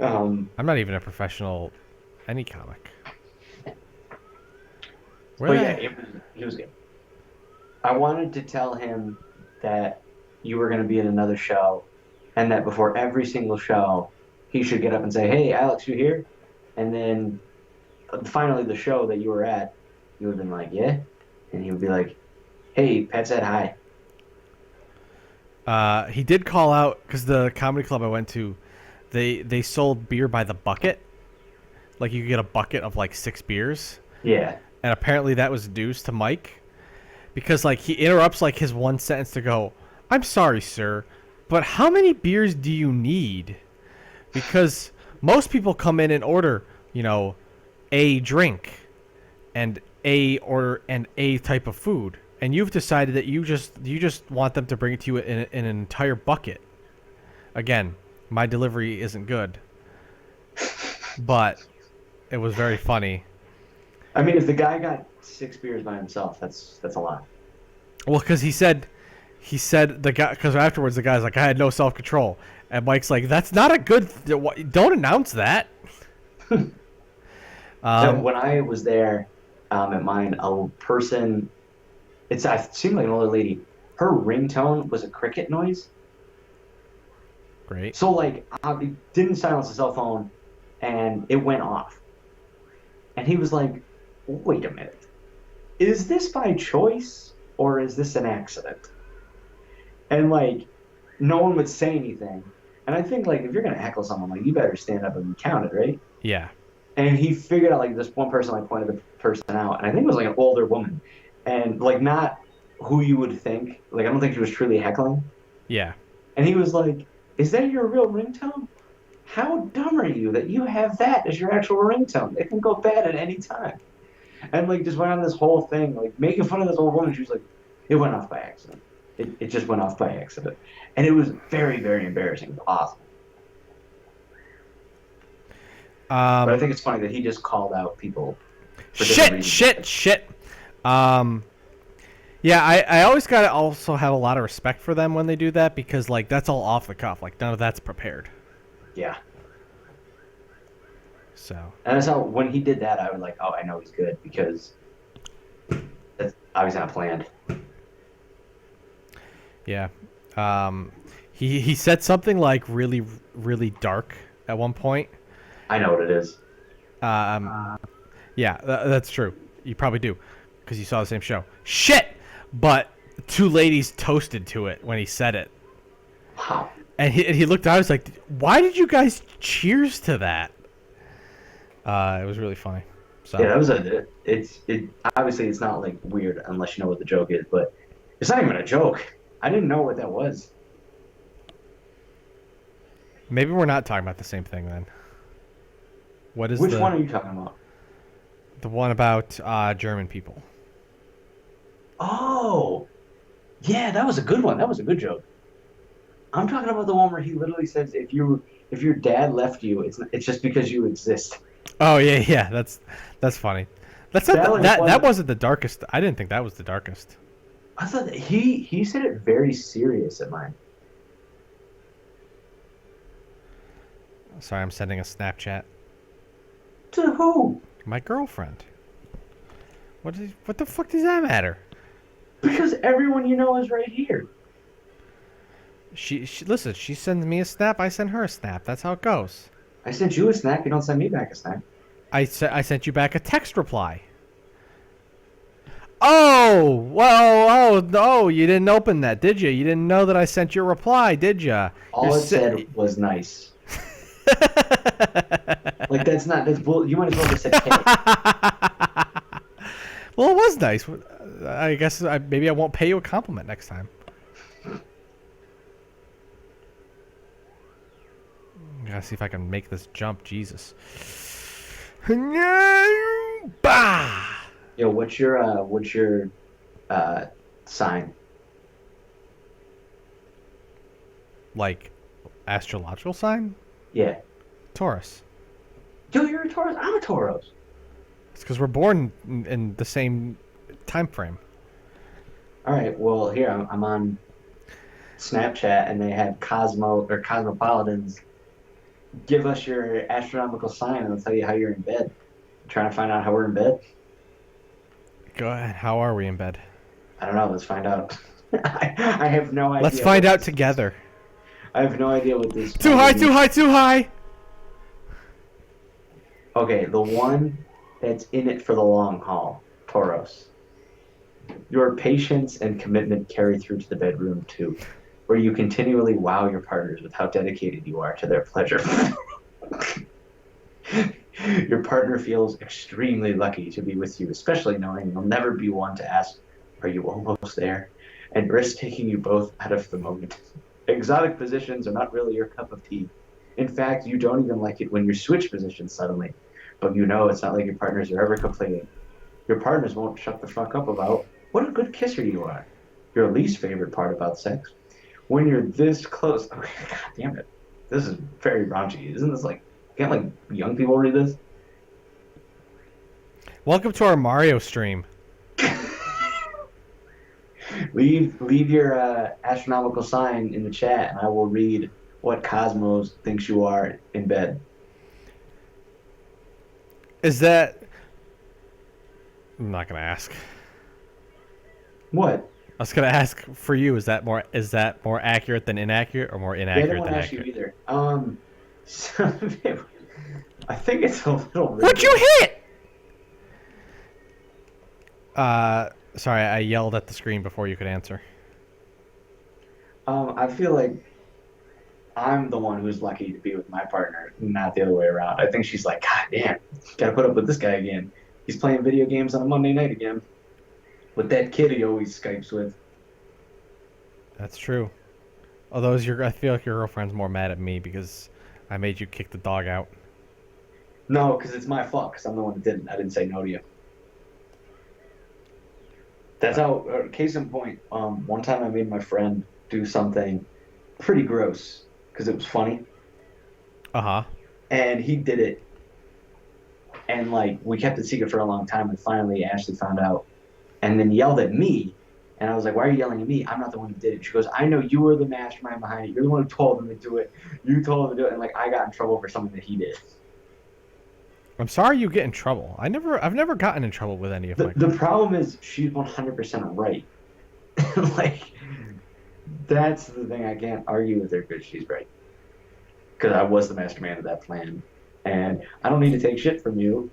I'm not even a professional any comic. But yeah, he was good. I wanted to tell him that you were going to be in another show, and that before every single show, he should get up and say, "Hey, Alex, you here?" And then finally, the show that you were at, you would have been like, "Yeah," and he would be like, "Hey, Pat said hi." He did call out because the comedy club I went to, they sold beer by the bucket, like you could get a bucket of like 6 beers. Yeah. And apparently that was due to Mike, because like he interrupts like his one sentence to go, "I'm sorry, sir, but how many beers do you need?" Because most people come in and order, a drink and a type of food, and you've decided that you just want them to bring it to you in an entire bucket. Again, my delivery isn't good, but it was very funny. I mean, if the guy got 6 beers by himself, that's a lot. Well, because he said the guy, because afterwards the guy's like, I had no self-control, and Mike's like, that's not a good. Don't announce that. So when I was there at mine, a person, it seemed like an older lady. Her ringtone was a cricket noise. Great. So like, it didn't silence the cell phone, and it went off. And he was like, "Wait a minute, is this by choice or is this an accident?" And like, no one would say anything. And I think like if you're gonna heckle someone, like you better stand up and count it, right? Yeah. And he figured out like this one person like pointed the person out, and I think it was like an older woman, and like not who you would think. Like I don't think she was truly heckling. Yeah. And he was like, "Is that your real ringtone? How dumb are you that you have that as your actual ringtone? It can go bad at any time." And like just went on this whole thing, like making fun of this old woman. She was like, "It went off by accident. It just went off by accident." And it was very, very embarrassing. It was awesome. But I think it's funny that he just called out people. Shit. Yeah, I always gotta also have a lot of respect for them when they do that, because like that's all off the cuff. Like none of that's prepared. Yeah. So And that's how when he did that, I was like, oh, I know he's good because that's obviously not planned. yeah, um, he said something like really really dark at one point. I know what it is. Um, yeah, that's true. You probably do, because you saw the same show. Shit, but two ladies toasted to it when he said it, Wow. and he looked. I was like, why did you guys cheers to that? It was really funny. So Yeah, that was it obviously it's not like weird unless you know what the joke is, but it's not even a joke. I didn't know what that was. maybe we're not talking about the same thing then. What is Which one are you talking about? the one about German people? Oh, yeah, that was a good one. That was a good joke. I'm talking about the one where he literally says if your dad left you, it's just because you exist. Oh yeah, yeah. That's funny. That's not That like that was wasn't the darkest. I didn't think that was the darkest. I thought that he said it very serious at mine. Sorry, I'm sending a Snapchat. To who? My girlfriend. What the fuck does that matter? Because everyone you know is right here. She listen. She sends me a snap. I send her a snap. That's how it goes. I sent you a snack. You don't send me back a snack. I sent you back a text reply. Oh, well, oh, no, you didn't open that, did you? You didn't know that I sent your reply, did you? All it said was nice. Like that's bull. You might as well have said K. Well, it was nice. I guess maybe I won't pay you a compliment next time. Gotta see if I can make this jump. Jesus. Bah! Yo, what's your sign? Like, astrological sign? Yeah. Taurus. Yo, you're a Taurus. I'm a Taurus. It's because we're born in the same time frame. All right. Well, here I'm on Snapchat, and they had Cosmopolitans give us your astronomical sign, and they'll tell you how you're in bed. Trying to find out how we're in bed. Go ahead. How are we in bed? I don't know. Let's find out. I have no idea. Let's find out together. I have no idea what this. Too high, too high, too high! Okay, the one that's in it for the long haul, Tauros. Your patience and commitment carry through to the bedroom too, where you continually wow your partners with how dedicated you are to their pleasure. Your partner feels extremely lucky to be with you, especially knowing you'll never be one to ask, "Are you almost there?" and risk taking you both out of the moment. Exotic positions are not really your cup of tea. In fact, you don't even like it when you switch positions suddenly. But you know it's not like your partners are ever complaining. Your partners won't shut the fuck up about what a good kisser you are. Your least favorite part about sex. When you're this close. Okay, God damn it. This is very raunchy. Isn't this like, can't like young people read this? Welcome to our Mario stream. Leave your astronomical sign in the chat, and I will read what Cosmos thinks you are in bed. Is that... I'm not gonna ask. What? I was gonna ask for you. Is that more accurate than inaccurate, or more Yeah, I inaccurate don't want than to ask you accurate? either. I think it's a little. What'd you hit? Sorry, I yelled at the screen before you could answer. I feel like I'm the one who's lucky to be with my partner, not the other way around. I think she's like, God damn, gotta put up with this guy again. He's playing video games on a Monday night again with that kid he always Skypes with. That's true. Although I feel like your girlfriend's more mad at me because I made you kick the dog out. No, because it's my fault, because I'm the one that didn't. I didn't say no to you. That's how, case in point, one time I made my friend do something pretty gross because it was funny, Uh-huh. and he did it, and like we kept it secret for a long time, and finally Ashley found out, and then yelled at me, and I was like, "Why are you yelling at me? I'm not the one who did it." She goes, "I know you were the mastermind behind it. You're the one who told him to do it. You told him to do it," and like I got in trouble for something that he did. I'm sorry you get in trouble. I've never gotten in trouble with any of my. The problem is she's 100% right. Like, that's the thing. I can't argue with her because she's right. Because I was the mastermind of that plan. And I don't need to take shit from you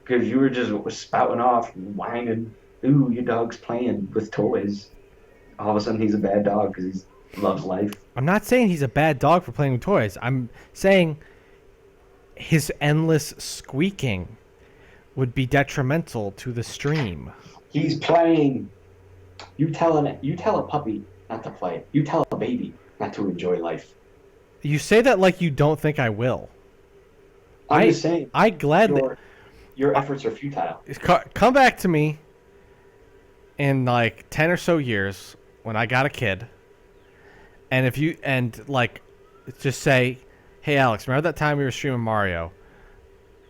because you were just spouting off, whining. Ooh, your dog's playing with toys. All of a sudden, he's a bad dog because he loves life. I'm not saying he's a bad dog for playing with toys. I'm saying his endless squeaking would be detrimental to the stream. He's playing. You tell a puppy not to play. You tell a baby not to enjoy life. You say that like you don't think I will. I'm just saying. I gladly. Your efforts are futile. Come back to me in like 10 or so years when I got a kid, and if you just say, hey Alex, remember that time we were streaming Mario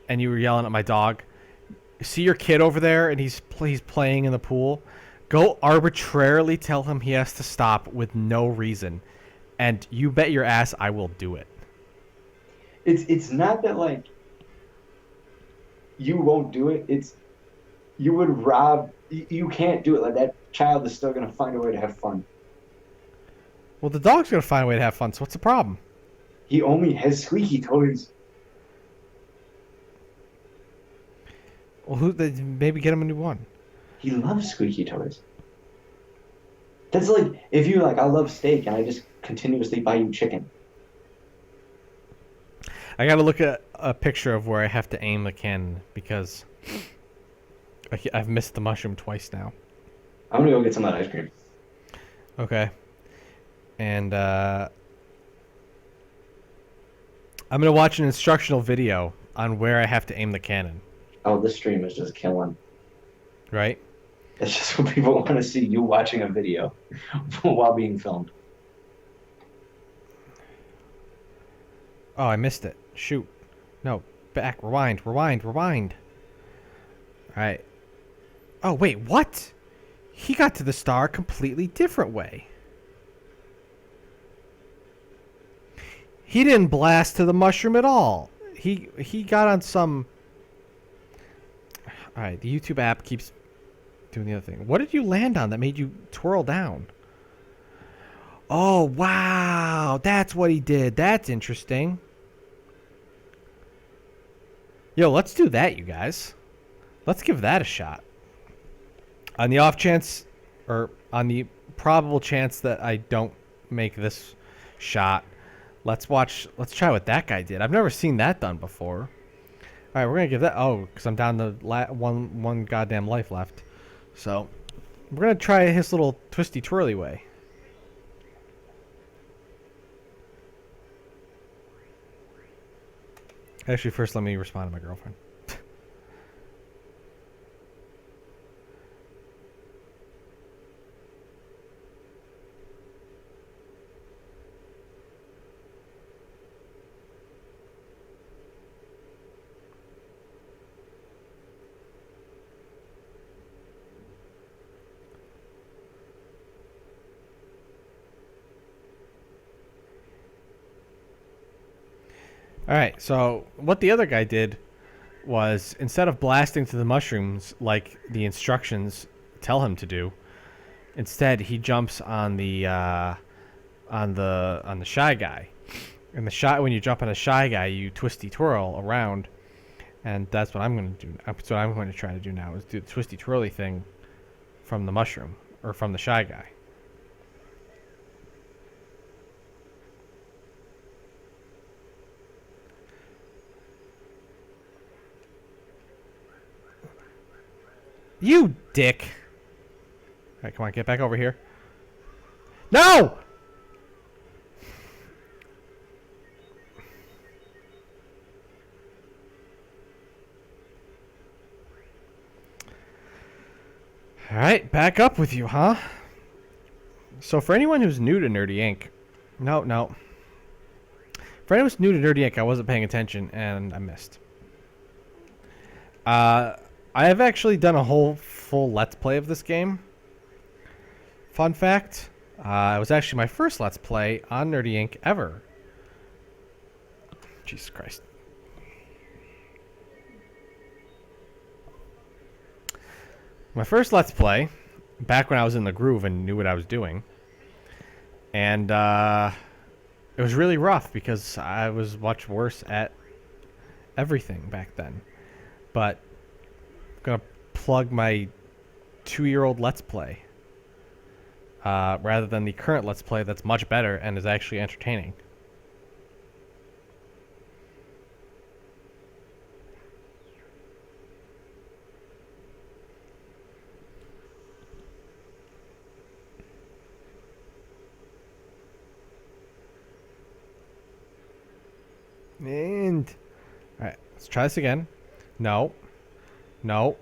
and you were yelling at my dog? See your kid over there and he's playing in the pool? Go arbitrarily tell him he has to stop with no reason, and you bet your ass I will do it. It's not that like you won't do it. It's you would rob. You can't do it. Like, that child is still gonna find a way to have fun. Well, the dog's gonna find a way to have fun. So what's the problem? He only has squeaky toys. Well, maybe get him a new one. He loves squeaky toys. That's like if you like, I love steak, and I just continuously buy you chicken. I gotta look at a picture of where I have to aim the cannon because I've missed the mushroom twice now. I'm gonna go get some of that ice cream. Okay. And I'm gonna watch an instructional video on where I have to aim the cannon. Oh, this stream is just killing. Right? It's just what people want to see, you watching a video while being filmed. Oh, I missed it. Shoot. No. Back. Rewind. Alright. Oh, wait. What? He got to the star a completely different way. He didn't blast to the mushroom at all. He got on some... Alright, the YouTube app keeps doing the other thing. What did you land on that made you twirl down? Oh, wow. That's what he did. That's interesting. Yo, let's do that, you guys. Let's give that a shot. On the off chance, or on the probable chance that I don't make this shot, let's try what that guy did. I've never seen that done before. All right, we're going to give that... Oh, because I'm down to one goddamn life left. So, we're going to try his little twisty twirly way. Actually, first let me respond to my girlfriend. All right, so what the other guy did was instead of blasting to the mushrooms like the instructions tell him to do, instead he jumps on the shy guy. And when you jump on a shy guy, you twisty twirl around, and that's what I'm going to do. That's what I'm going to try to do now is do the twisty twirly thing from the mushroom or from the shy guy. You dick. All right, come on, get back over here. No! All right, back up with you, huh? So for anyone who's new to Nerdy Inc. No. For anyone who's new to Nerdy Inc., I wasn't paying attention, and I missed. I have actually done a whole full Let's Play of this game. Fun fact, it was actually my first Let's Play on Nerdy Inc. ever. Jesus Christ. My first Let's Play, back when I was in the groove and knew what I was doing. And it was really rough because I was much worse at everything back then. But I'm going to plug my 2-year-old Let's Play rather than the current Let's Play that's much better and is actually entertaining. And all right, let's try this again. No. No.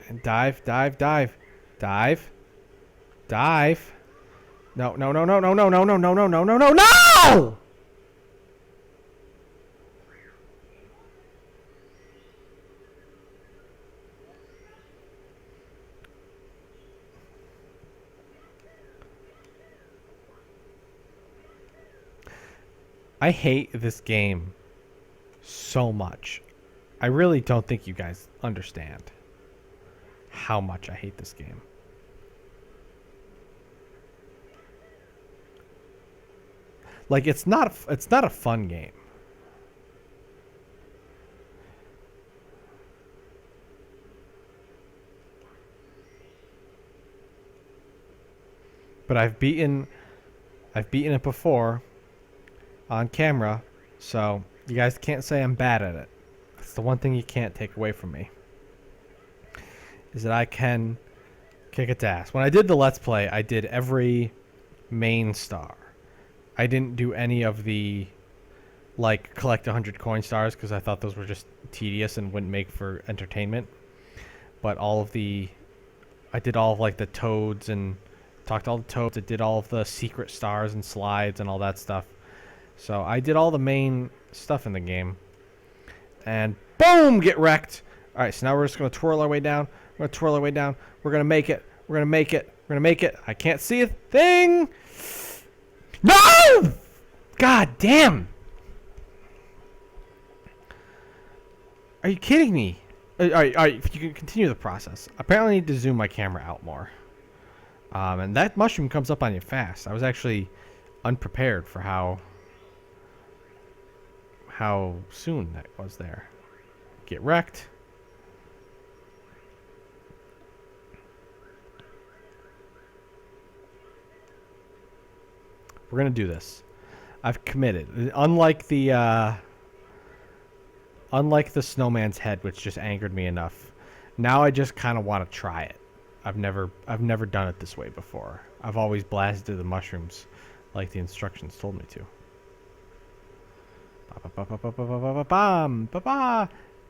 And dive. No. No! I hate this game so much. I really don't think you guys understand how much I hate this game. Like, it's not a fun game. But I've beaten it before on camera, so you guys can't say I'm bad at it. That's the one thing you can't take away from me, is that I can kick its ass. When I did the Let's Play, I did every main star. I didn't do any of the, like, collect 100 coin stars because I thought those were just tedious and wouldn't make for entertainment. But I did all of, like, the toads and talked to all the toads. I did all of the secret stars and slides and all that stuff. So I did all the main stuff in the game. And boom, get wrecked. All right, so now we're just going to twirl our way down. We're going to twirl our way down. We're going to make it. We're going to make it. We're going to make it. I can't see a thing. No! God damn. Are you kidding me? All right, if you can continue the process. Apparently I need to zoom my camera out more. And that mushroom comes up on you fast. I was actually unprepared for how soon that was there. Get wrecked. We're gonna do this. I've committed. Unlike the snowman's head, which just angered me enough. Now I just kind of want to try it. I've never done it this way before. I've always blasted the mushrooms like the instructions told me to.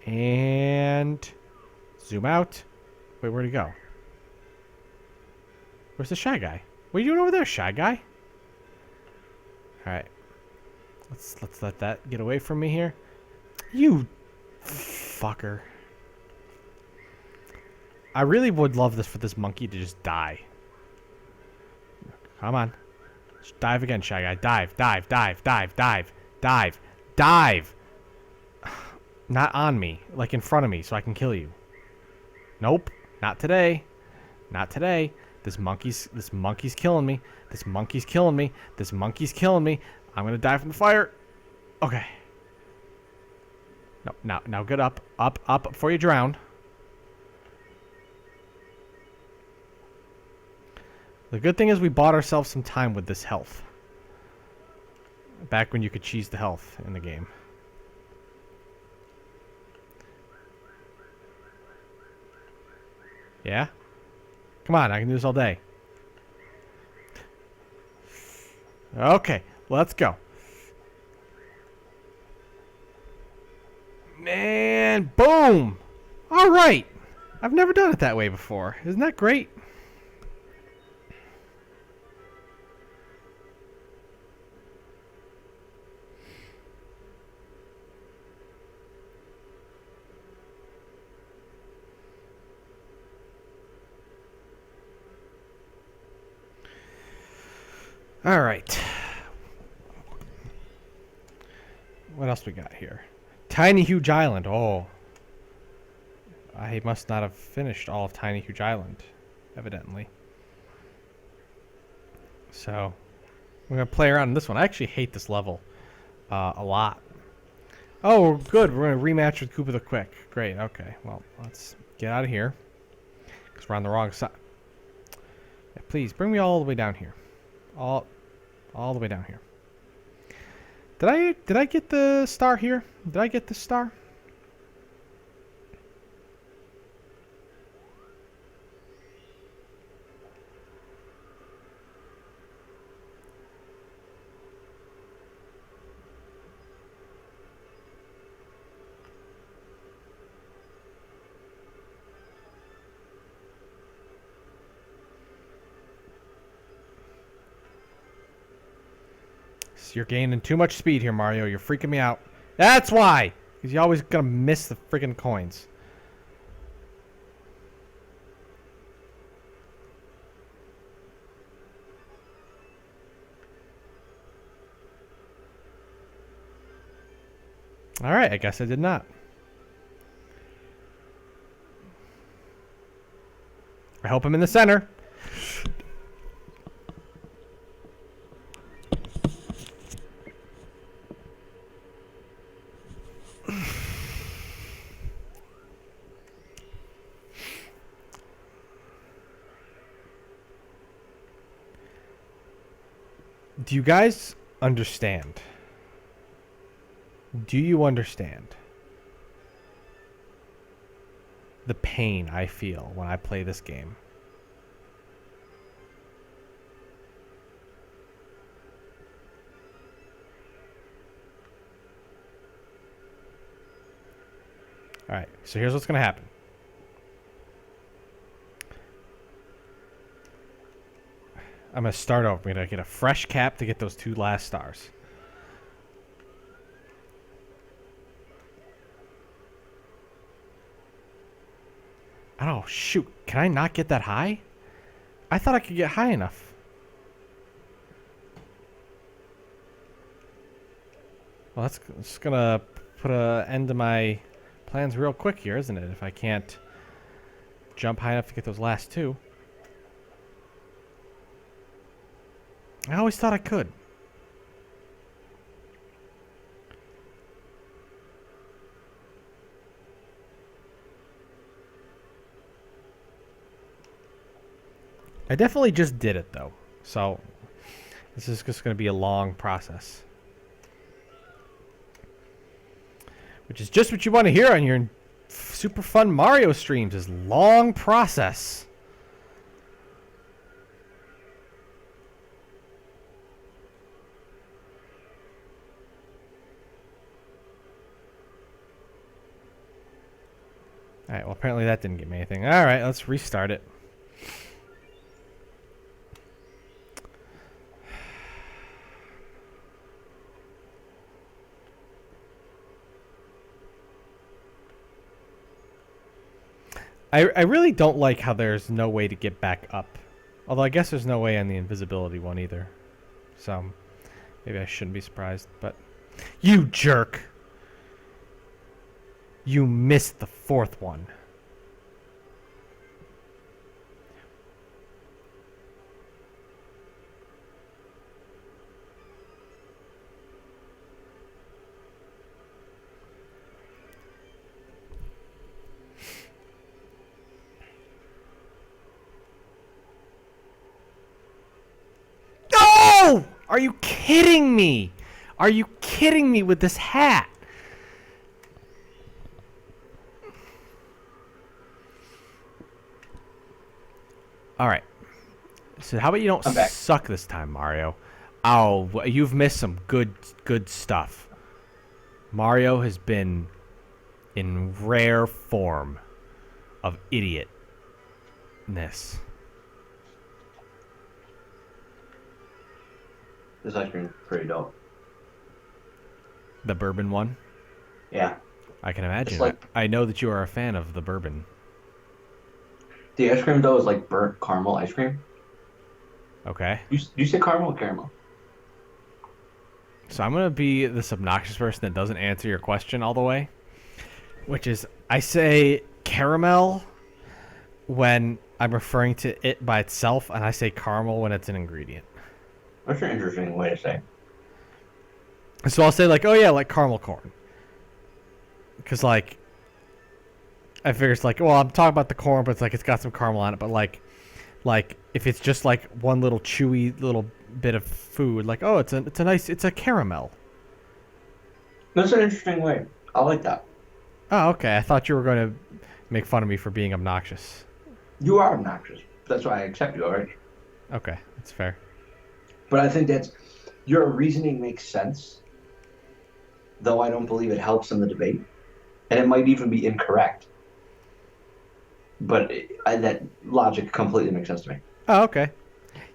And zoom out. Wait, where'd he go? Where's the Shy Guy? What are you doing over there, Shy Guy? All right. Let's let that get away from me here. You fucker. I really would love this for this monkey to just die. Come on. Just dive again, Shy Guy. Dive, dive, dive, dive, dive, dive, dive. Not on me, like in front of me so I can kill you. Nope, not today. Not today. This monkey's killing me. This monkey's killing me. This monkey's killing me. I'm gonna die from the fire. Okay. No, now get up, up before you drown. The good thing is we bought ourselves some time with this health. Back when you could cheese the health in the game. Yeah? Come on, I can do this all day. Okay, let's go. And boom! Alright! I've never done it that way before. Isn't that great? Alright. What else we got here? Tiny Huge Island. Oh. I must not have finished all of Tiny Huge Island, evidently. So, we're going to play around in this one. I actually hate this level a lot. Oh, good. We're going to rematch with Koopa the Quick. Great. Okay. Well, let's get out of here. Because we're on the wrong side. Yeah, please, bring me all the way down here. All the way down here. Did I get the star here? Did I get the star? You're gaining too much speed here, Mario. You're freaking me out. That's why! Because you're always going to miss the freaking coins. Alright, I guess I did not. I hope I'm in the center. Do you guys understand? Do you understand the pain I feel when I play this game? Alright, so here's what's going to happen. I'm going to start over. I'm going to get a fresh cap to get those 2 last stars. Oh, shoot. Can I not get that high? I thought I could get high enough. Well, that's just going to put an end to my plans real quick here, isn't it? If I can't jump high enough to get those last 2. I always thought I could. I definitely just did it, though. So, this is just going to be a long process. Which is just what you want to hear on your super fun Mario streams, is long process. Alright, well apparently that didn't get me anything. Alright, let's restart it. I really don't like how there's no way to get back up. Although I guess there's no way on the invisibility one either. So, maybe I shouldn't be surprised, but... You jerk! You missed the 4th one. No! Are you kidding me? Are you kidding me with this hat? Alright. So how about you don't suck this time, Mario? Oh, you've missed some good stuff. Mario has been in rare form of idiotness. This ice cream is pretty dope. The bourbon one? Yeah. I can imagine. Like, I know that you are a fan of the bourbon. The ice cream, though, is like burnt caramel ice cream. Okay. You say caramel or caramel? So I'm gonna be this obnoxious person that doesn't answer your question all the way, which is I say caramel when I'm referring to it by itself, and I say caramel when it's an ingredient. That's an interesting way to say. So I'll say like, oh yeah, like caramel corn, because like I figure it's like, well, I'm talking about the corn, but it's like it's got some caramel on it, but like if it's just like one little chewy little bit of food, like oh, it's a caramel. That's an interesting way. I like that. Oh, okay. I thought you were going to make fun of me for being obnoxious. You are obnoxious. That's why I accept you already. Okay, that's fair. But I think that's your reasoning makes sense, though I don't believe it helps in the debate, and it might even be incorrect. But that logic completely makes sense to me. Oh, okay.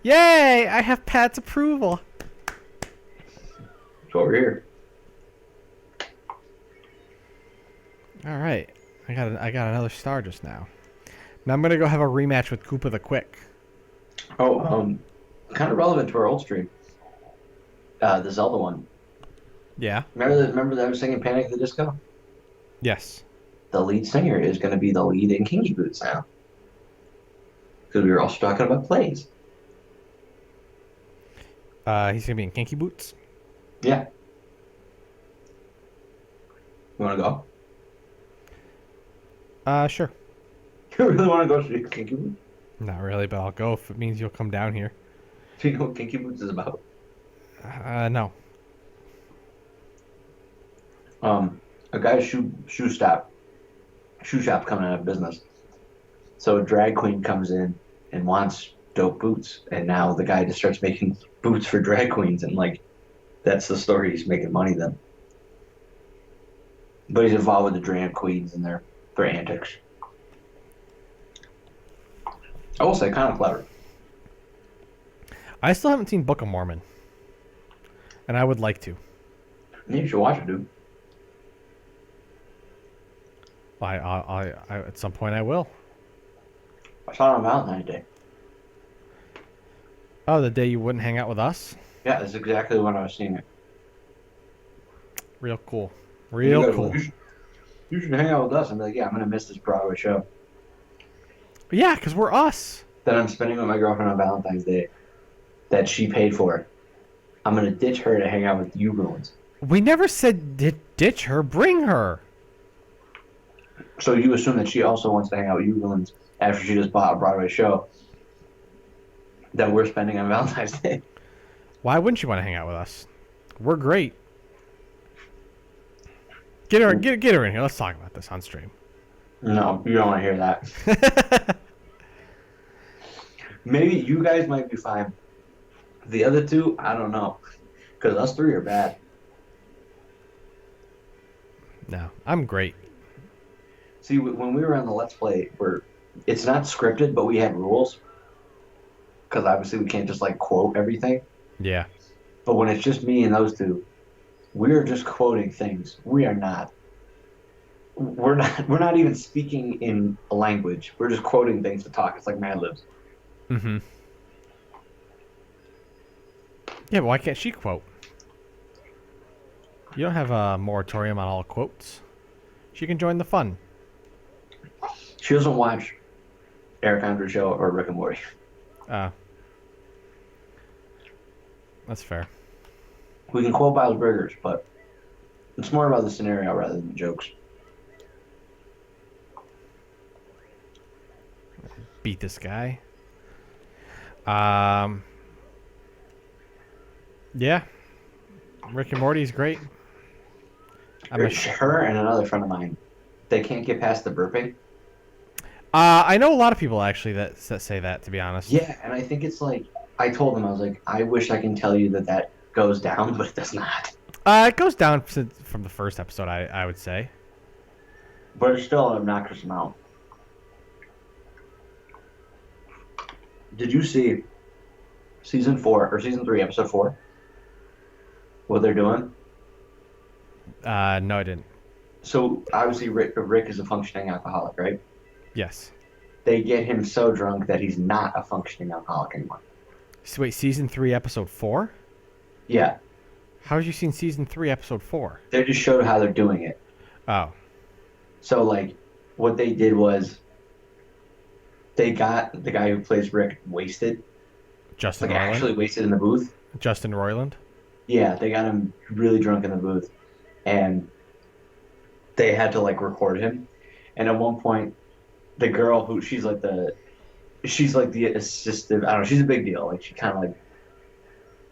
Yay! I have Pat's approval. So we're here. All right. I got another star just now. Now I'm gonna go have a rematch with Koopa the Quick. Oh, kind of relevant to our old stream. The Zelda one. Yeah. Remember that I was singing Panic at the Disco? Yes. The lead singer is going to be the lead in Kinky Boots now. Because we were also talking about plays. He's gonna be in Kinky Boots. Yeah. You want to go? Sure. You really want to go see Kinky Boots? Not really, but I'll go if it means you'll come down here. Do you know what Kinky Boots is about? No. A guy's shoe shop coming out of business. So a drag queen comes in and wants dope boots, and now the guy just starts making boots for drag queens, and like that's the story. He's making money then. But he's involved with the drag queens and their antics. I will say, kind of clever. I still haven't seen Book of Mormon, and I would like to. You should watch it, dude. I at some point I will. I saw it on Valentine's Day. Oh, the day you wouldn't hang out with us? Yeah, that's exactly when I was seeing it. Real cool. Real cool. You should hang out with us. I'm like, yeah, I'm gonna miss this Broadway show Yeah, because we're us. that I'm spending with my girlfriend on Valentine's Day, that she paid for. I'm gonna ditch her to hang out with you ruins. We never said ditch her. Bring her. So you assume that she also wants to hang out with you villains after she just bought a Broadway show that we're spending on Valentine's Day. Why wouldn't you want to hang out with us? We're great. Get her in here. Let's talk about this on stream. No, you don't want to hear that. Maybe you guys might be fine. The other two, I don't know. Because us three are bad. No, I'm great. See, when we were on the Let's Play, it's not scripted, but we had rules. Because obviously we can't just like quote everything. Yeah. But when it's just me and those two, we're just quoting things. We're not even speaking in a language. We're just quoting things to talk. It's like Mad Libs. Mm-hmm. Yeah, but why can't she quote? You don't have a moratorium on all quotes. She can join the fun. She doesn't watch Eric Andre Show or Rick and Morty. That's fair. We can quote Bob's Burgers, but it's more about the scenario rather than the jokes. Beat this guy. Yeah. Rick and Morty's great. There's her and another friend of mine. They can't get past the burping. I know a lot of people actually that say that, to be honest. Yeah, and I think it's like, I told them, I was like, I wish I can tell you that goes down, but it does not. It goes down from the first episode, I would say. But it's still an obnoxious amount. Did you see season 3, episode 4? What they're doing? No, I didn't. So obviously Rick is a functioning alcoholic, right? Yes. They get him so drunk that he's not a functioning alcoholic anymore. So wait, season 3, episode 4? Yeah. How have you seen season 3, episode 4? They just showed how they're doing it. Oh, So like, what they did was they got the guy who plays Rick wasted, Justin like Roiland. actually wasted in the booth. Justin Roiland. Yeah, they got him really drunk in the booth, and they had to like record him. And at one point, the girl who she's like the assistant. I don't know. She's a big deal. Like she kind of like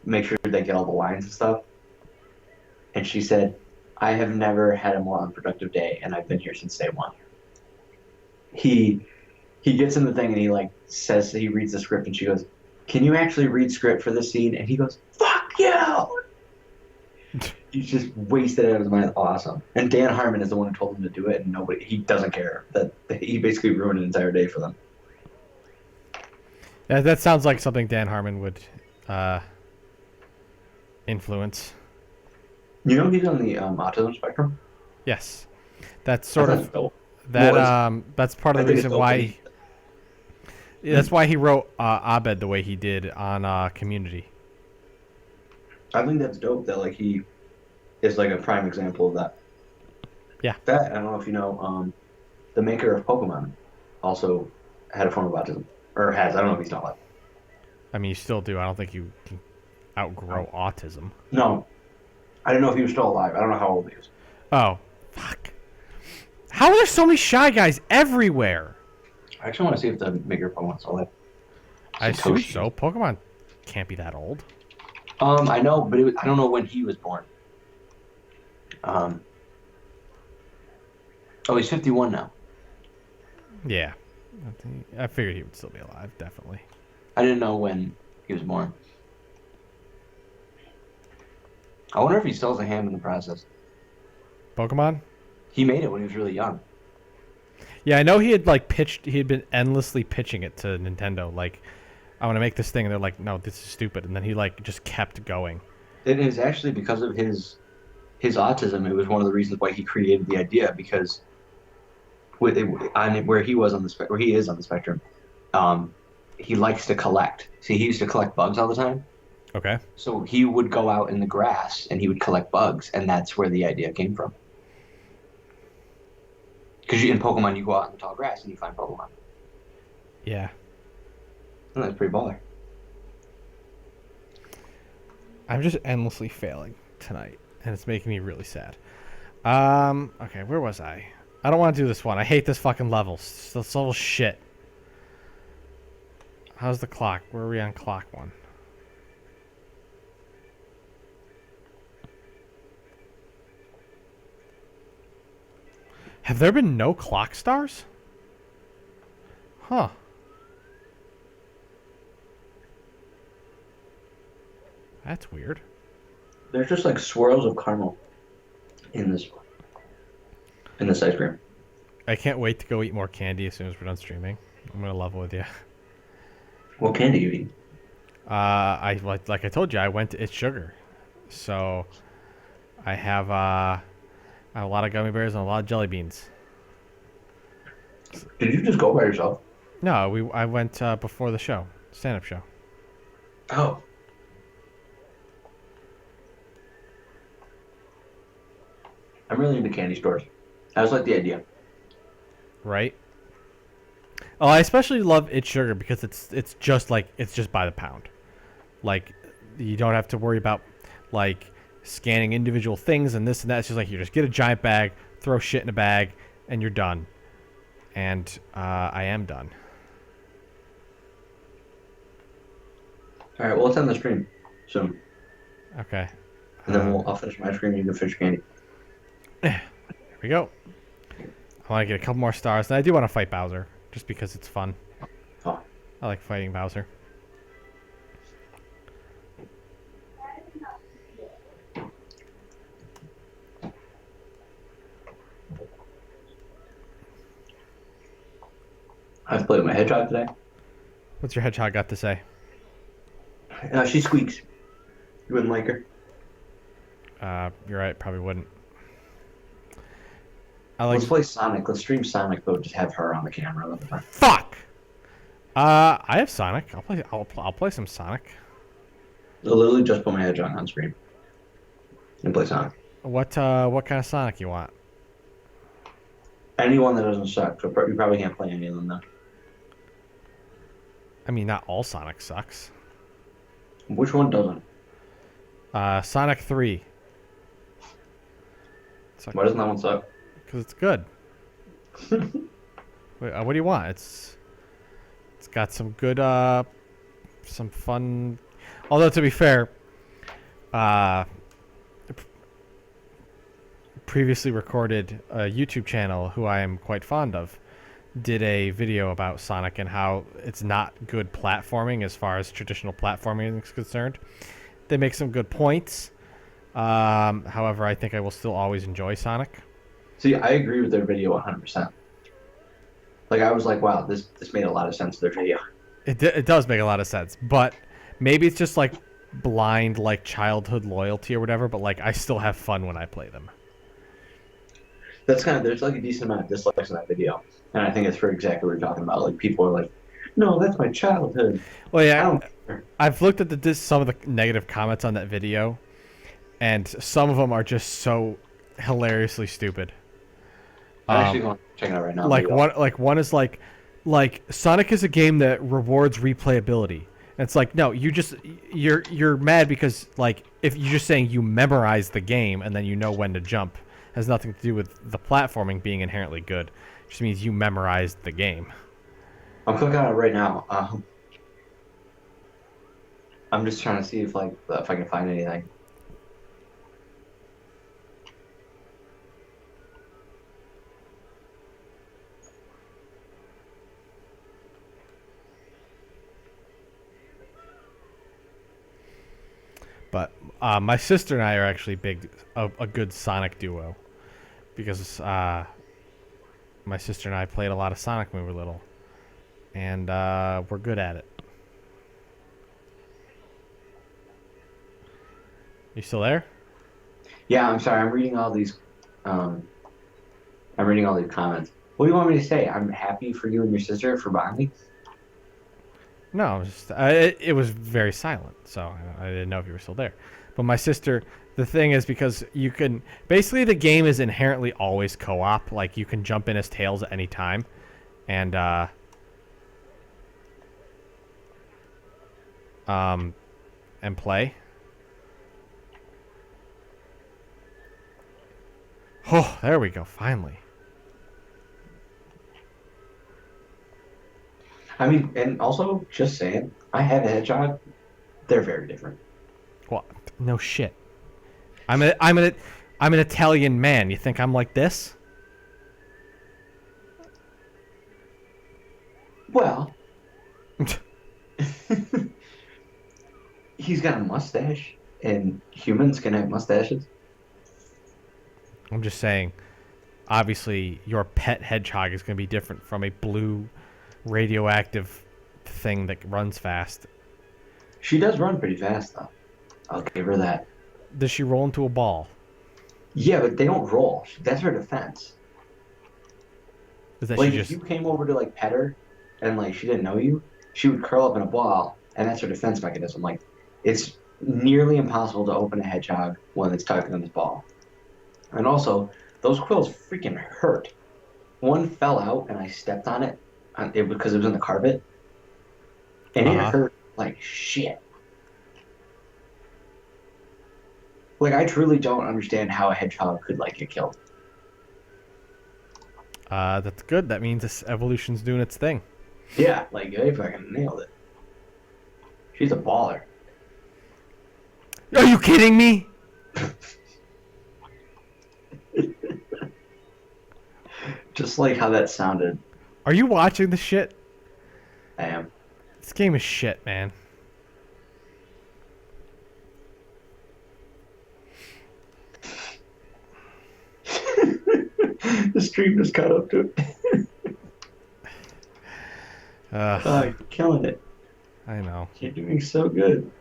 makes sure they get all the lines and stuff. And she said, "I have never had a more unproductive day, and I've been here since day one." He gets in the thing and he like says he reads the script and she goes, "Can you actually read script for this scene?" And he goes, "Fuck you!" He's just wasted out of his mind. Awesome. And Dan Harmon is the one who told him to do it, and he doesn't care that he basically ruined an entire day for them. That sounds like something Dan Harmon would influence. You know he's on the autism spectrum. Yes, that's sort of Dope. that. Well, That's part of I the think it's reason dope why. that he- That's why he wrote Abed the way he did on Community. I think that's dope that like he is like a prime example of that. Yeah. That I don't know if you know, the maker of Pokemon also had a form of autism, or has. I don't know if he's not alive. I mean, you still do. I don't think you can outgrow autism. No, I don't know if he was still alive. I don't know how old he is. Oh, fuck! How are there so many Shy Guys everywhere? I actually want to see if the maker of Pokemon's still alive. I assume Satoshi. so. Pokemon can't be that old. I know, but I don't know when he was born. Oh, he's 51 now. Yeah, I figured he would still be alive. Definitely. I didn't know when he was born. I wonder if he still has a hand in the process. Pokemon. He made it when he was really young. Yeah, I know he had like pitched. He had been endlessly pitching it to Nintendo. Like, I want to make this thing, and they're like, "No, this is stupid." And then he like just kept going. It is actually because of his autism. It was one of the reasons why he created the idea, because where he was on the where he is on the spectrum, he likes to collect. See, he used to collect bugs all the time. Okay. So he would go out in the grass and he would collect bugs, and that's where the idea came from. Because in Pokemon, you go out in the tall grass and you find Pokemon. Yeah. And that's pretty baller. I'm just endlessly failing tonight, and it's making me really sad. Okay, where was I? I don't want to do this one. I hate this fucking level. This level shit. How's the clock? Where are we on clock one? Have there been no clock stars? Huh. That's weird. There's just like swirls of caramel in this ice cream. I can't wait to go eat more candy as soon as we're done streaming. I'm gonna level with you. What candy you eat? Like I told you, I went to It's Sugar, so I have a lot of gummy bears and a lot of jelly beans. Did you just go by yourself? No, I went before the show, stand-up show. Oh. I'm really into candy stores. I just like the idea. Right. Oh, I especially love It's Sugar because it's just by the pound. Like, you don't have to worry about like scanning individual things and this and that. It's just like you just get a giant bag, throw shit in a bag, and you're done. And I am done. All right, well, let's end the stream soon, Okay. and then I'll finish my stream and you can finish candy. Here we go. I want to get a couple more stars. And I do want to fight Bowser, just because it's fun. Oh. I like fighting Bowser. I've played with my hedgehog today. What's your hedgehog got to say? She squeaks. You wouldn't like her. You're right. Probably wouldn't. Let's play Sonic. Let's stream Sonic, but just have her on the camera. That's fine. Fuck. I have Sonic. I'll play some Sonic. I literally just put my hedgehog on screen. and play Sonic. What kind of Sonic you want? Anyone that doesn't suck, so you probably can't play any of them though. I mean, not all Sonic sucks. Which one doesn't? Sonic 3. Why doesn't that one suck? Because it's good. Wait, what do you want? It's got some good some fun. Although to be fair, previously recorded a YouTube channel who I am quite fond of did a video about Sonic and how it's not good platforming as far as traditional platforming is concerned. They make some good points. However, I think I will still always enjoy Sonic. See, I agree with their video 100%. Like, I was like, wow, this made a lot of sense, their video. It does make a lot of sense, but maybe it's just like blind like childhood loyalty or whatever, but like I still have fun when I play them. There's like a decent amount of dislikes in that video. And I think it's for exactly what you're talking about. Like, people are like, no, that's my childhood. Well, I yeah, don't care. I've looked at some of the negative comments on that video, and some of them are just so hilariously stupid. I'm actually going to check it out right now. Like Maybe one is like Sonic is a game that rewards replayability. And it's like, no, you're mad because like if you're just saying you memorize the game and then you know when to jump, has nothing to do with the platforming being inherently good. It just means you memorized the game. I'm clicking on it right now. I'm just trying to see if I can find anything. But my sister and I are actually a good Sonic duo because my sister and I played a lot of Sonic when we were little, and we're good at it. You still there? Yeah, I'm sorry. I'm reading all these. I'm reading all these comments. What do you want me to say? I'm happy for you and your sister for bonding. No, it was very silent, so I didn't know if you were still there. But my sister, the thing is because you can basically the game is inherently always co-op. Like you can jump in as Tails at any time, and play. Oh, there we go. Finally. I mean, and also, just saying, I have a hedgehog. They're very different. Well, no shit. I'm an Italian man. You think I'm like this? Well, he's got a mustache, and humans can have mustaches. I'm just saying. Obviously, your pet hedgehog is going to be different from a blue radioactive thing that runs fast. She does run pretty fast, though. I'll give her that. Does she roll into a ball? Yeah, but they don't roll. That's her defense. Is that Like, she if just you came over to, like, pet her, and, like, she didn't know you, she would curl up in a ball, and that's her defense mechanism. Like, it's nearly impossible to open a hedgehog when it's tugged in this ball. And also, those quills freaking hurt. One fell out, and I stepped on it, because it was in the carpet, and it hurt like shit. Like, I truly don't understand how a hedgehog could, like, get killed. That's good. That means this evolution's doing its thing. Yeah, like, they fucking nailed it. She's a baller. Are you kidding me? Just like how that sounded. Are you watching this shit? I am. This game is shit, man. The stream just caught up to it. Oh, you're killing it. I know. You're doing so good.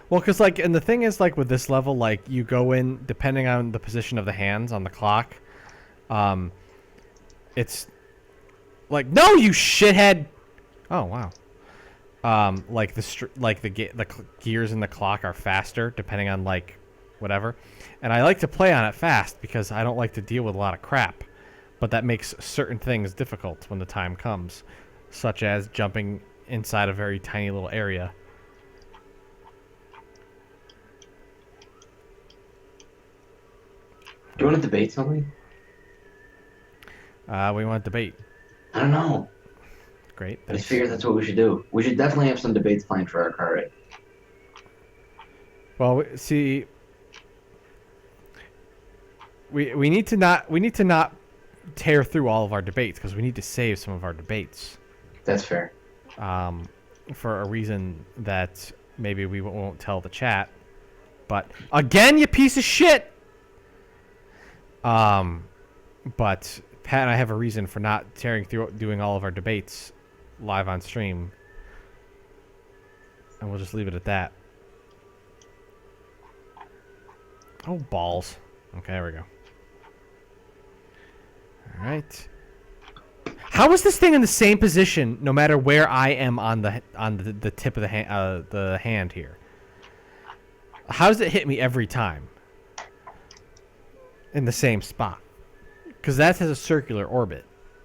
Well, because, like, and the thing is, like, with this level, like, you go in, depending on the position of the hands on the clock, it's, like, no, you shithead! Oh, wow. Like gears in the clock are faster depending on like whatever, and I like to play on it fast because I don't like to deal with a lot of crap, but that makes certain things difficult when the time comes, such as jumping inside a very tiny little area. Do you want to debate something? We want to debate. I don't know. Great. I just figured that's what we should do. We should definitely have some debates planned for our car ride. Well, see, we need to not tear through all of our debates because we need to save some of our debates. That's fair. For a reason that maybe we won't tell the chat. But again, you piece of shit. But Pat and I have a reason for not tearing through doing all of our debates live on stream, and we'll just leave it at that. Oh, balls. Okay, there we go. All right. How is this thing in the same position no matter where I am on the tip of the hand here? How does it hit me every time in the same spot? Because that has a circular orbit,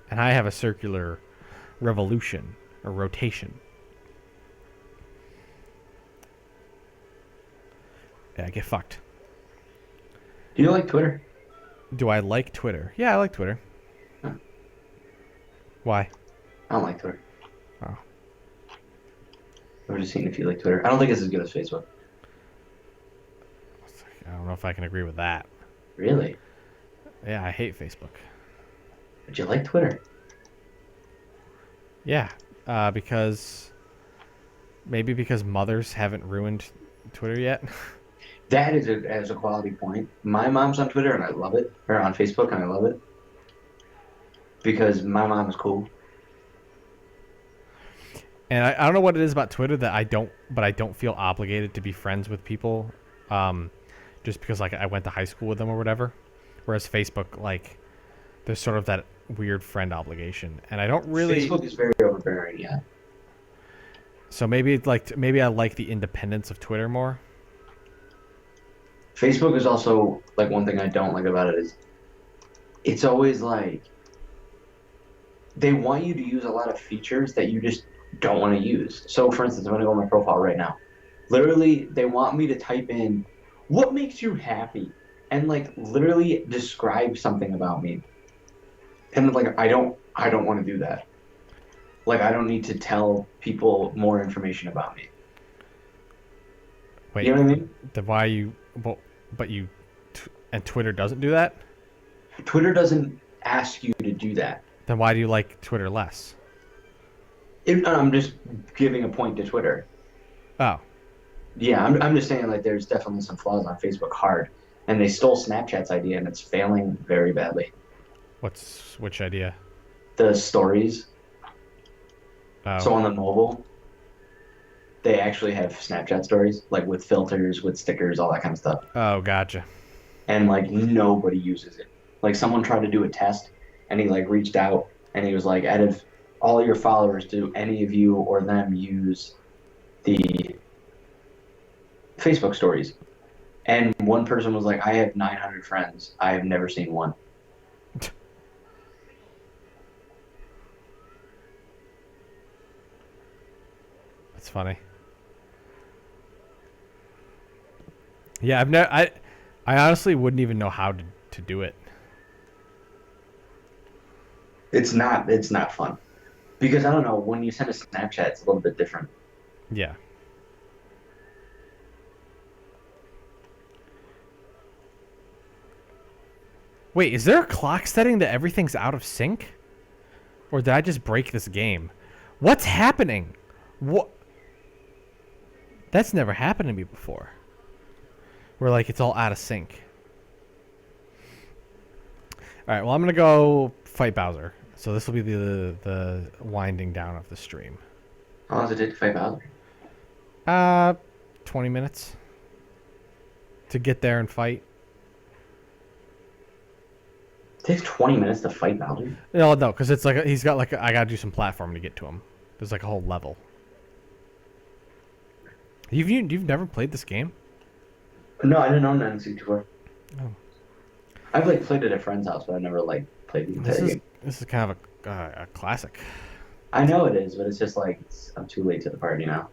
and I have a circular revolution or rotation. Yeah, get fucked. Do you like Twitter? Do I like Twitter? Yeah, I like Twitter. Huh. Why? I don't like Twitter. Oh. I was just seeing if you like Twitter. I don't think it's as good as Facebook. I don't know if I can agree with that. Really? Yeah, I hate Facebook. But you like Twitter? Yeah, because mothers haven't ruined Twitter yet. That is a quality point. My mom's on Twitter and I love it. Or on Facebook and I love it. Because my mom is cool. And I don't know what it is about Twitter that I don't feel obligated to be friends with people, just because like I went to high school with them or whatever. Whereas Facebook, like, there's sort of that weird friend obligation, and I don't really. Facebook is very overbearing, yeah. So maybe I like the independence of Twitter more. Facebook is also like one thing I don't like about it is it's always like they want you to use a lot of features that you just don't want to use. So for instance, I'm gonna go on my profile right now. Literally, they want me to type in what makes you happy and like literally describe something about me. And like I don't want to do that. Like I don't need to tell people more information about me. Wait, you know what I mean? Then why you? And Twitter doesn't do that? Twitter doesn't ask you to do that. Then why do you like Twitter less? I'm just giving a point to Twitter. Oh. Yeah, I'm just saying like there's definitely some flaws on Facebook hard, and they stole Snapchat's idea and it's failing very badly. Which idea? The stories. Oh. So on the mobile, they actually have Snapchat stories, like with filters, with stickers, all that kind of stuff. Oh, gotcha. And like nobody uses it. Like someone tried to do a test, and he like reached out and he was like, out of all your followers, do any of you or them use the Facebook stories? And one person was like, I have 900 friends. I have never seen one. That's funny. Yeah, I honestly wouldn't even know how to do it. It's not fun. Because I don't know, when you send a Snapchat, it's a little bit different. Yeah. Wait, is there a clock setting that everything's out of sync? Or did I just break this game? What's happening? What? That's never happened to me before. Where like it's all out of sync. Alright, well I'm gonna go fight Bowser. So this will be the winding down of the stream. How long does it take to fight Bowser? 20 minutes. To get there and fight. It takes 20 minutes to fight Bowser? No, because it's like I gotta do some platforming to get to him. There's like a whole level. You've never played this game? No, I didn't own an N64. Oh. I've like played it at a friend's house, but I never like played the This entire is game. this is kind of a classic. I know it is, but it's just like I'm too late to the party now.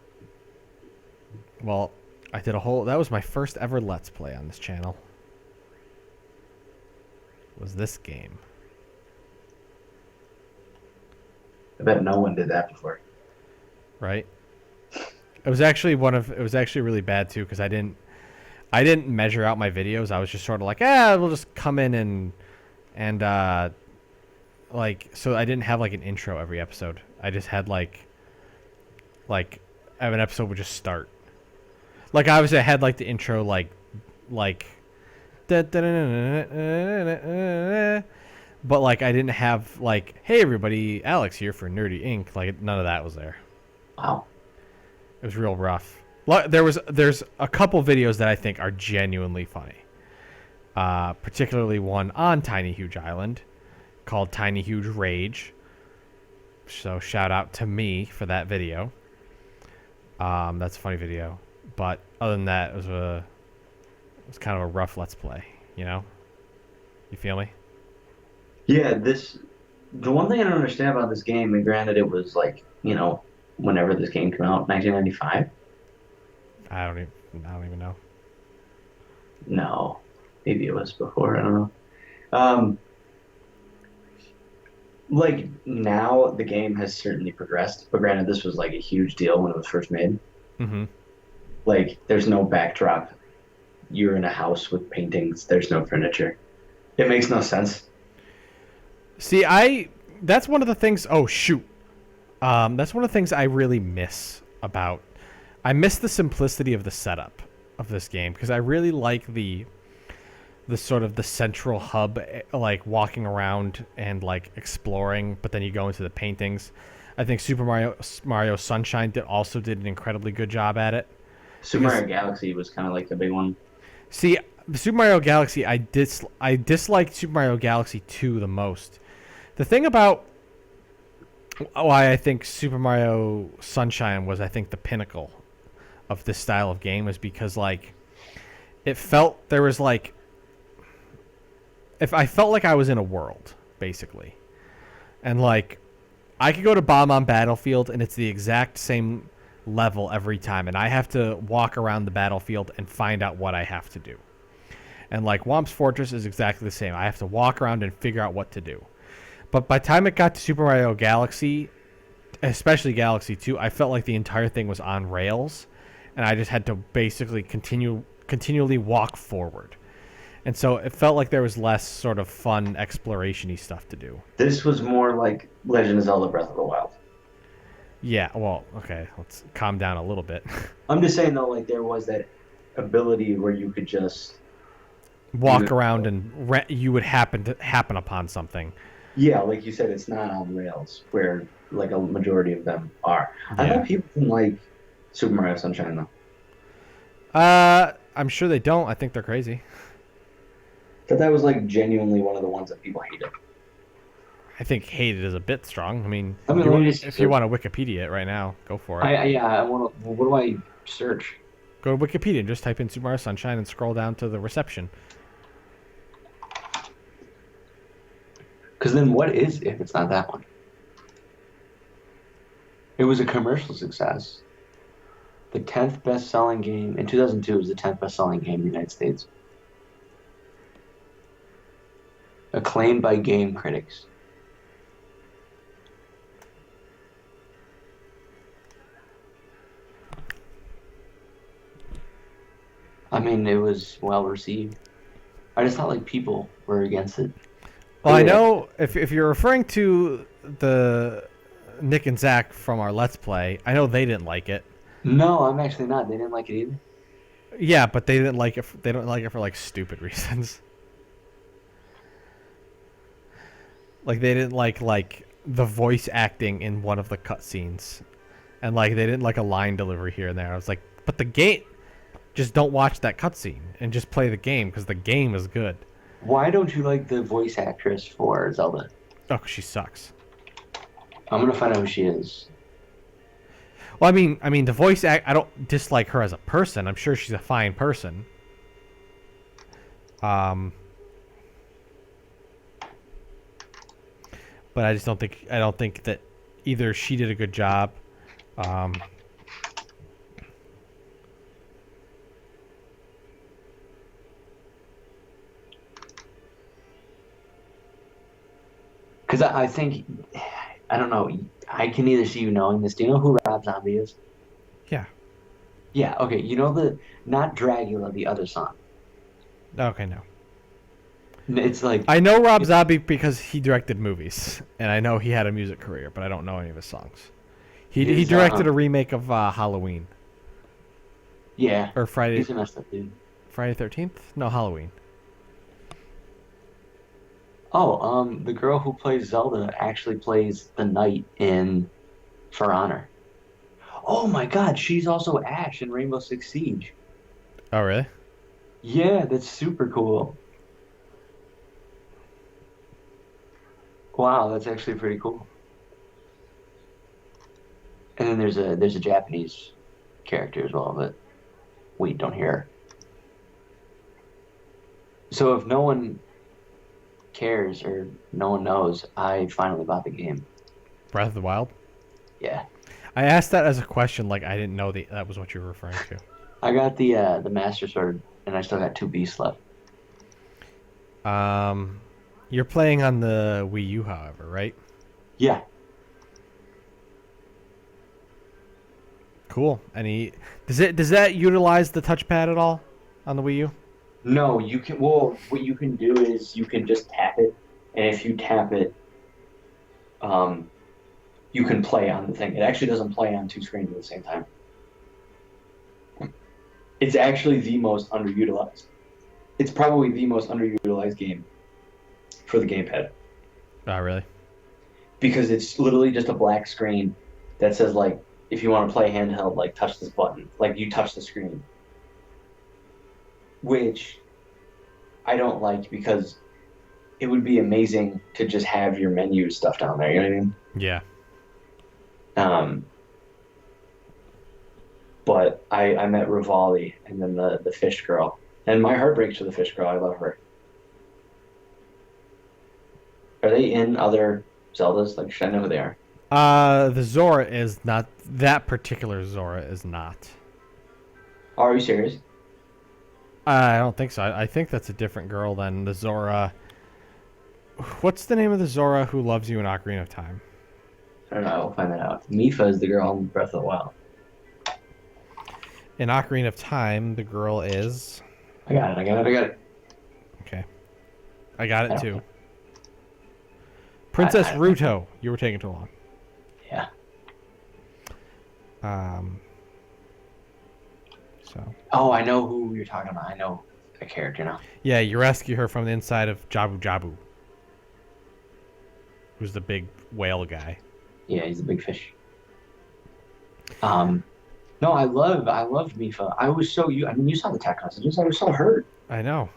Well, I did a whole. That was my first ever Let's Play on this channel. Was this game? I bet no one did that before. Right? It was actually It was actually really bad too because I didn't measure out my videos. I was just sort of like, we'll just come in and like, so I didn't have like an intro every episode. I just had like an episode would just start. Like obviously I had like the intro like but like I didn't have like, hey everybody, Alex here for Nerdy Inc. Like none of that was there. Wow. It was real rough. There's a couple videos that I think are genuinely funny. Particularly one on Tiny Huge Island called Tiny Huge Rage. So shout out to me for that video. That's a funny video. But other than that, it was kind of a rough Let's Play, you know? You feel me? Yeah, the one thing I don't understand about this game, and granted it was like, whenever this game came out, 1995? I don't even know. No. Maybe it was before, I don't know. Um, like now the game has certainly progressed, but granted this was like a huge deal when it was first made. Mm-hmm. Like there's no backdrop. You're in a house with paintings, there's no furniture. It makes no sense. See, that's one of the things. Oh shoot, that's one of the things I really miss about. I miss the simplicity of the setup of this game because I really like the sort of the central hub, like walking around and like exploring, but then you go into the paintings. I think Super Mario Sunshine did an incredibly good job at it. Super Mario Galaxy was kind of like the big one. See, Super Mario Galaxy, I disliked Super Mario Galaxy 2 the most. The thing about why I think Super Mario Sunshine was, I think, the pinnacle of this style of game is because, like, it felt there was, like, if I felt like I was in a world, basically. And, like, I could go to Bomb Battlefield, and it's the exact same level every time, and I have to walk around the battlefield and find out what I have to do. And, like, Womp's Fortress is exactly the same. I have to walk around and figure out what to do. But by the time it got to Super Mario Galaxy, especially Galaxy 2, I felt like the entire thing was on rails, and I just had to basically continually walk forward. And so it felt like there was less sort of fun exploration-y stuff to do. This was more like Legend of Zelda Breath of the Wild. Yeah, well, okay, let's calm down a little bit. I'm just saying though, like there was that ability where you could just walk around and you would happen upon something. Yeah, like you said, it's not on rails where like a majority of them are. I thought people didn't like Super Mario Sunshine though. I'm sure they don't. I think they're crazy. I thought that was like genuinely one of the ones that people hated. I think hated is a bit strong. I mean if you want to Wikipedia it right now, go for it. I want to. What do I search? Go to Wikipedia and just type in Super Mario Sunshine and scroll down to the reception. Because then what is if it's not that one? It was a commercial success. The 10th best-selling game in 2002 was the 10th best-selling game in the United States. Acclaimed by game critics. I mean, it was well received. I just thought like people were against it. Well, I know if you're referring to the Nick and Zach from our Let's Play, I know they didn't like it. No, I'm actually not. They didn't like it either. Yeah, but they didn't like it. They don't like it for like stupid reasons. Like they didn't like the voice acting in one of the cutscenes, and like they didn't like a line delivery here and there. I was like, but the game, just don't watch that cutscene and just play the game because the game is good. Why don't you like the voice actress for Zelda? Oh, 'cause she sucks. I'm gonna find out who she is. Well, I mean, the voice act. I don't dislike her as a person. I'm sure she's a fine person. But I just don't think. I don't think that either she did a good job. Um, Because I think, I don't know. I can either see you knowing this. Do you know who Rob Zombie is? yeah. Yeah. Okay. You know not Dracula, the other song. Okay, no. It's like I know Rob Zombie because he directed movies, and I know he had a music career, but I don't know any of his songs. He directed a remake of Halloween yeah. or Friday He's a messed up dude. 13th? No, Halloween. Oh, the girl who plays Zelda actually plays the knight in For Honor. Oh my God, she's also Ash in Rainbow Six Siege. Oh, really? Yeah, that's super cool. Wow, that's actually pretty cool. And then there's a Japanese character as well, but we don't hear. So if no one cares or no one knows, I finally bought the game. Breath of the Wild? Yeah. I asked that as a question, like I didn't know that was what you were referring to. I got the Master Sword and I still got 2 beasts left. You're playing on the Wii U, however, right? Yeah. Cool. Does that utilize the touchpad at all on the Wii U? No, you can. Well, what you can do is you can just tap it, and if you tap it, you can play on the thing. It actually doesn't play on 2 screens at the same time. It's actually the most underutilized. It's probably the most underutilized game for the gamepad Oh, really? because it's literally just a black screen that says like, if you want to play handheld, like touch this button, like you touch the screen. Which I don't like because it would be amazing to just have your menu stuff down there. You know what I mean? Yeah. But I met Rivali and then the fish girl, and my heart breaks for the fish girl. I love her. Are they in other Zeldas? Like, should I know who they are? The Zora is not. That particular Zora is not. Oh, are you serious? I don't think so. I think that's a different girl than the Zora. What's the name of the Zora who loves you in Ocarina of Time? I don't know. I'll find that out. Mifa is the girl in Breath of the Wild. In Ocarina of Time, the girl is. I got it. Okay. I got it I too. don't- Princess I- Ruto. You were taking too long. Yeah. So. Oh, I know who you're talking about. I know a character now. Yeah, you rescue her from the inside of Jabu Jabu. Who's the big whale guy. Yeah, he's a big fish. No, I loved Mifa. I was so I mean, you saw the text messages. I was so hurt. I know.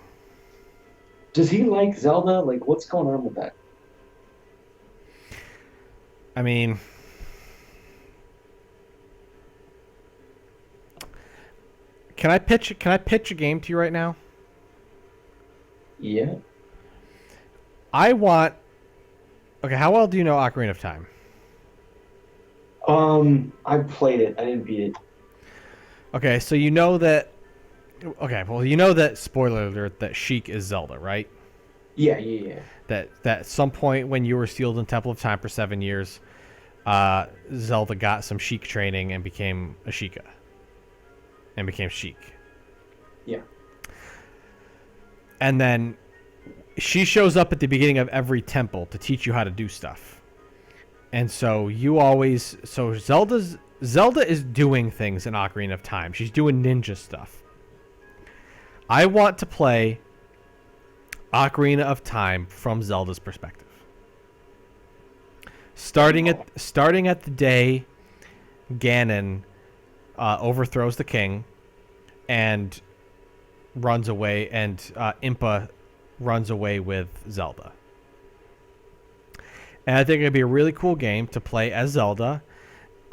Does he like Zelda? Like, what's going on with that? I mean, can I pitch a game to you right now? Yeah. I want. Okay, how well do you know Ocarina of Time? I played it. I didn't beat it. Okay, so you know that. Okay, well you know that, spoiler alert, that Sheik is Zelda, right? Yeah. That at some point when you were sealed in Temple of Time for 7 years, Zelda got some Sheik training and became a Sheikah. And became Sheik. Yeah. And then she shows up at the beginning of every temple to teach you how to do stuff. And so Zelda is doing things in Ocarina of Time. She's doing ninja stuff. I want to play Ocarina of Time from Zelda's perspective. Starting at the day Ganon overthrows the king and runs away, and Impa runs away with Zelda. And I think it'd be a really cool game to play as Zelda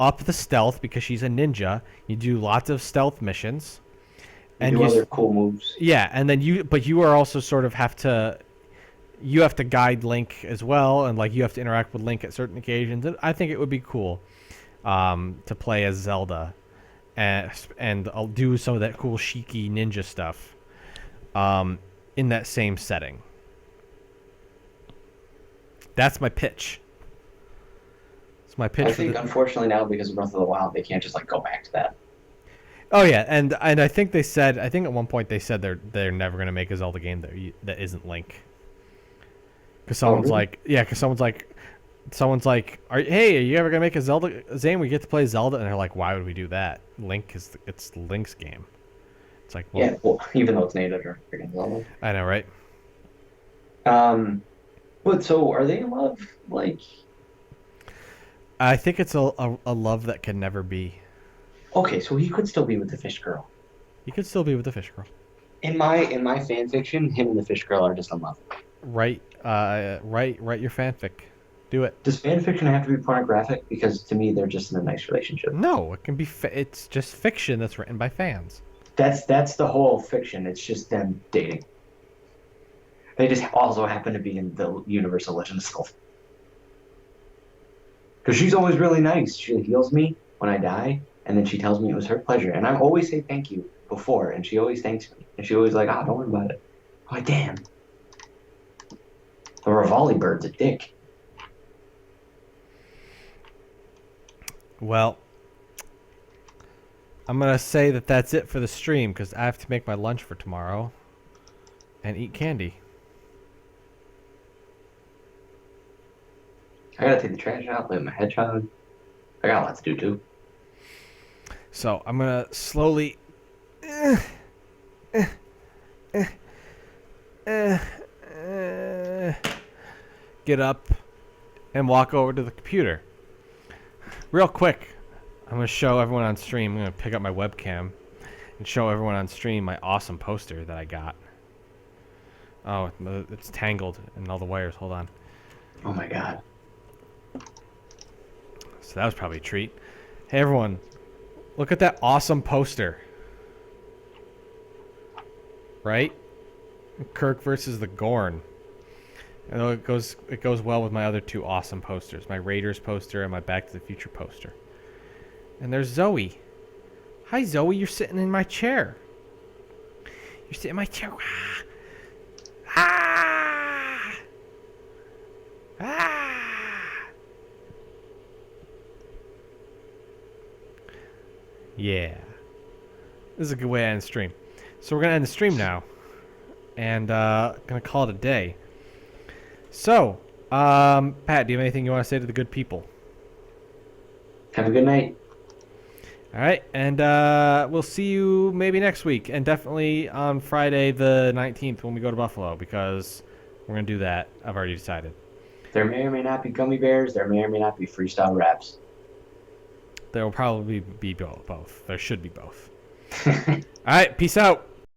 up the stealth because she's a ninja. You do lots of stealth missions, And do other cool moves. yeah, and then you are also sort of you have to guide Link as well, and like you have to interact with Link at certain occasions. And I think it would be cool to play as Zelda, and I'll do some of that cool Shiki ninja stuff in that same setting. That's my pitch. It's my pitch. I think, unfortunately, now because of Breath of the Wild, they can't just like go back to that. Oh yeah, and I think they said, I think at one point they said they're never gonna make a Zelda game that isn't Link. Because someone's really? like, yeah, because someone's like, hey, are you ever gonna make a Zelda game where you get to play Zelda? And they're like, why would we do that? It's Link's game. It's like, well, Yeah, well, even though it's named after freaking Zelda. I know, right? But so are they in love? Like, I think it's a love that can never be. okay, so he could still be with the fish girl. You could still be with the fish girl. In my fan fiction, him and the fish girl are just in love. Write your fanfic. Do it. Does fan fiction have to be pornographic? Because to me, they're just in a nice relationship. No, it can be. It's just fiction that's written by fans. That's the whole fiction. It's just them dating. They just also happen to be in the universe of Legend of Zelda. Because she's always really nice. She heals me when I die, and then she tells me it was her pleasure. And I always say thank you before, and she always thanks me. And she always like, don't worry about it. I'm like, damn. The Rivali bird's a dick. Well, I'm going to say that that's it for the stream because I have to make my lunch for tomorrow and eat candy. I gotta take the trash out, let my hedgehog. I got a lot to do too. So I'm going to slowly get up and walk over to the computer. Real quick, I'm going to show everyone on stream. I'm going to pick up my webcam and show everyone on stream my awesome poster that I got. Oh, it's tangled in all the wires. Hold on. Oh my god. So that was probably a treat. Hey, everyone. Look at that awesome poster. Right? Kirk versus the Gorn. And it goes well with my other two awesome posters. My Raiders poster and my Back to the Future poster. And there's Zoe. Hi, Zoe. You're sitting in my chair. You're sitting in my chair. Ah! Ah! Yeah. This is a good way to end the stream. So we're going to end the stream now. And going to call it a day. So, Pat, do you have anything you want to say to the good people? Have a good night. All right, and we'll see you maybe next week, and definitely on Friday the 19th when we go to Buffalo, because we're going to do that. I've already decided. There may or may not be gummy bears. There may or may not be freestyle raps. There will probably be both. There should be both. All right, peace out.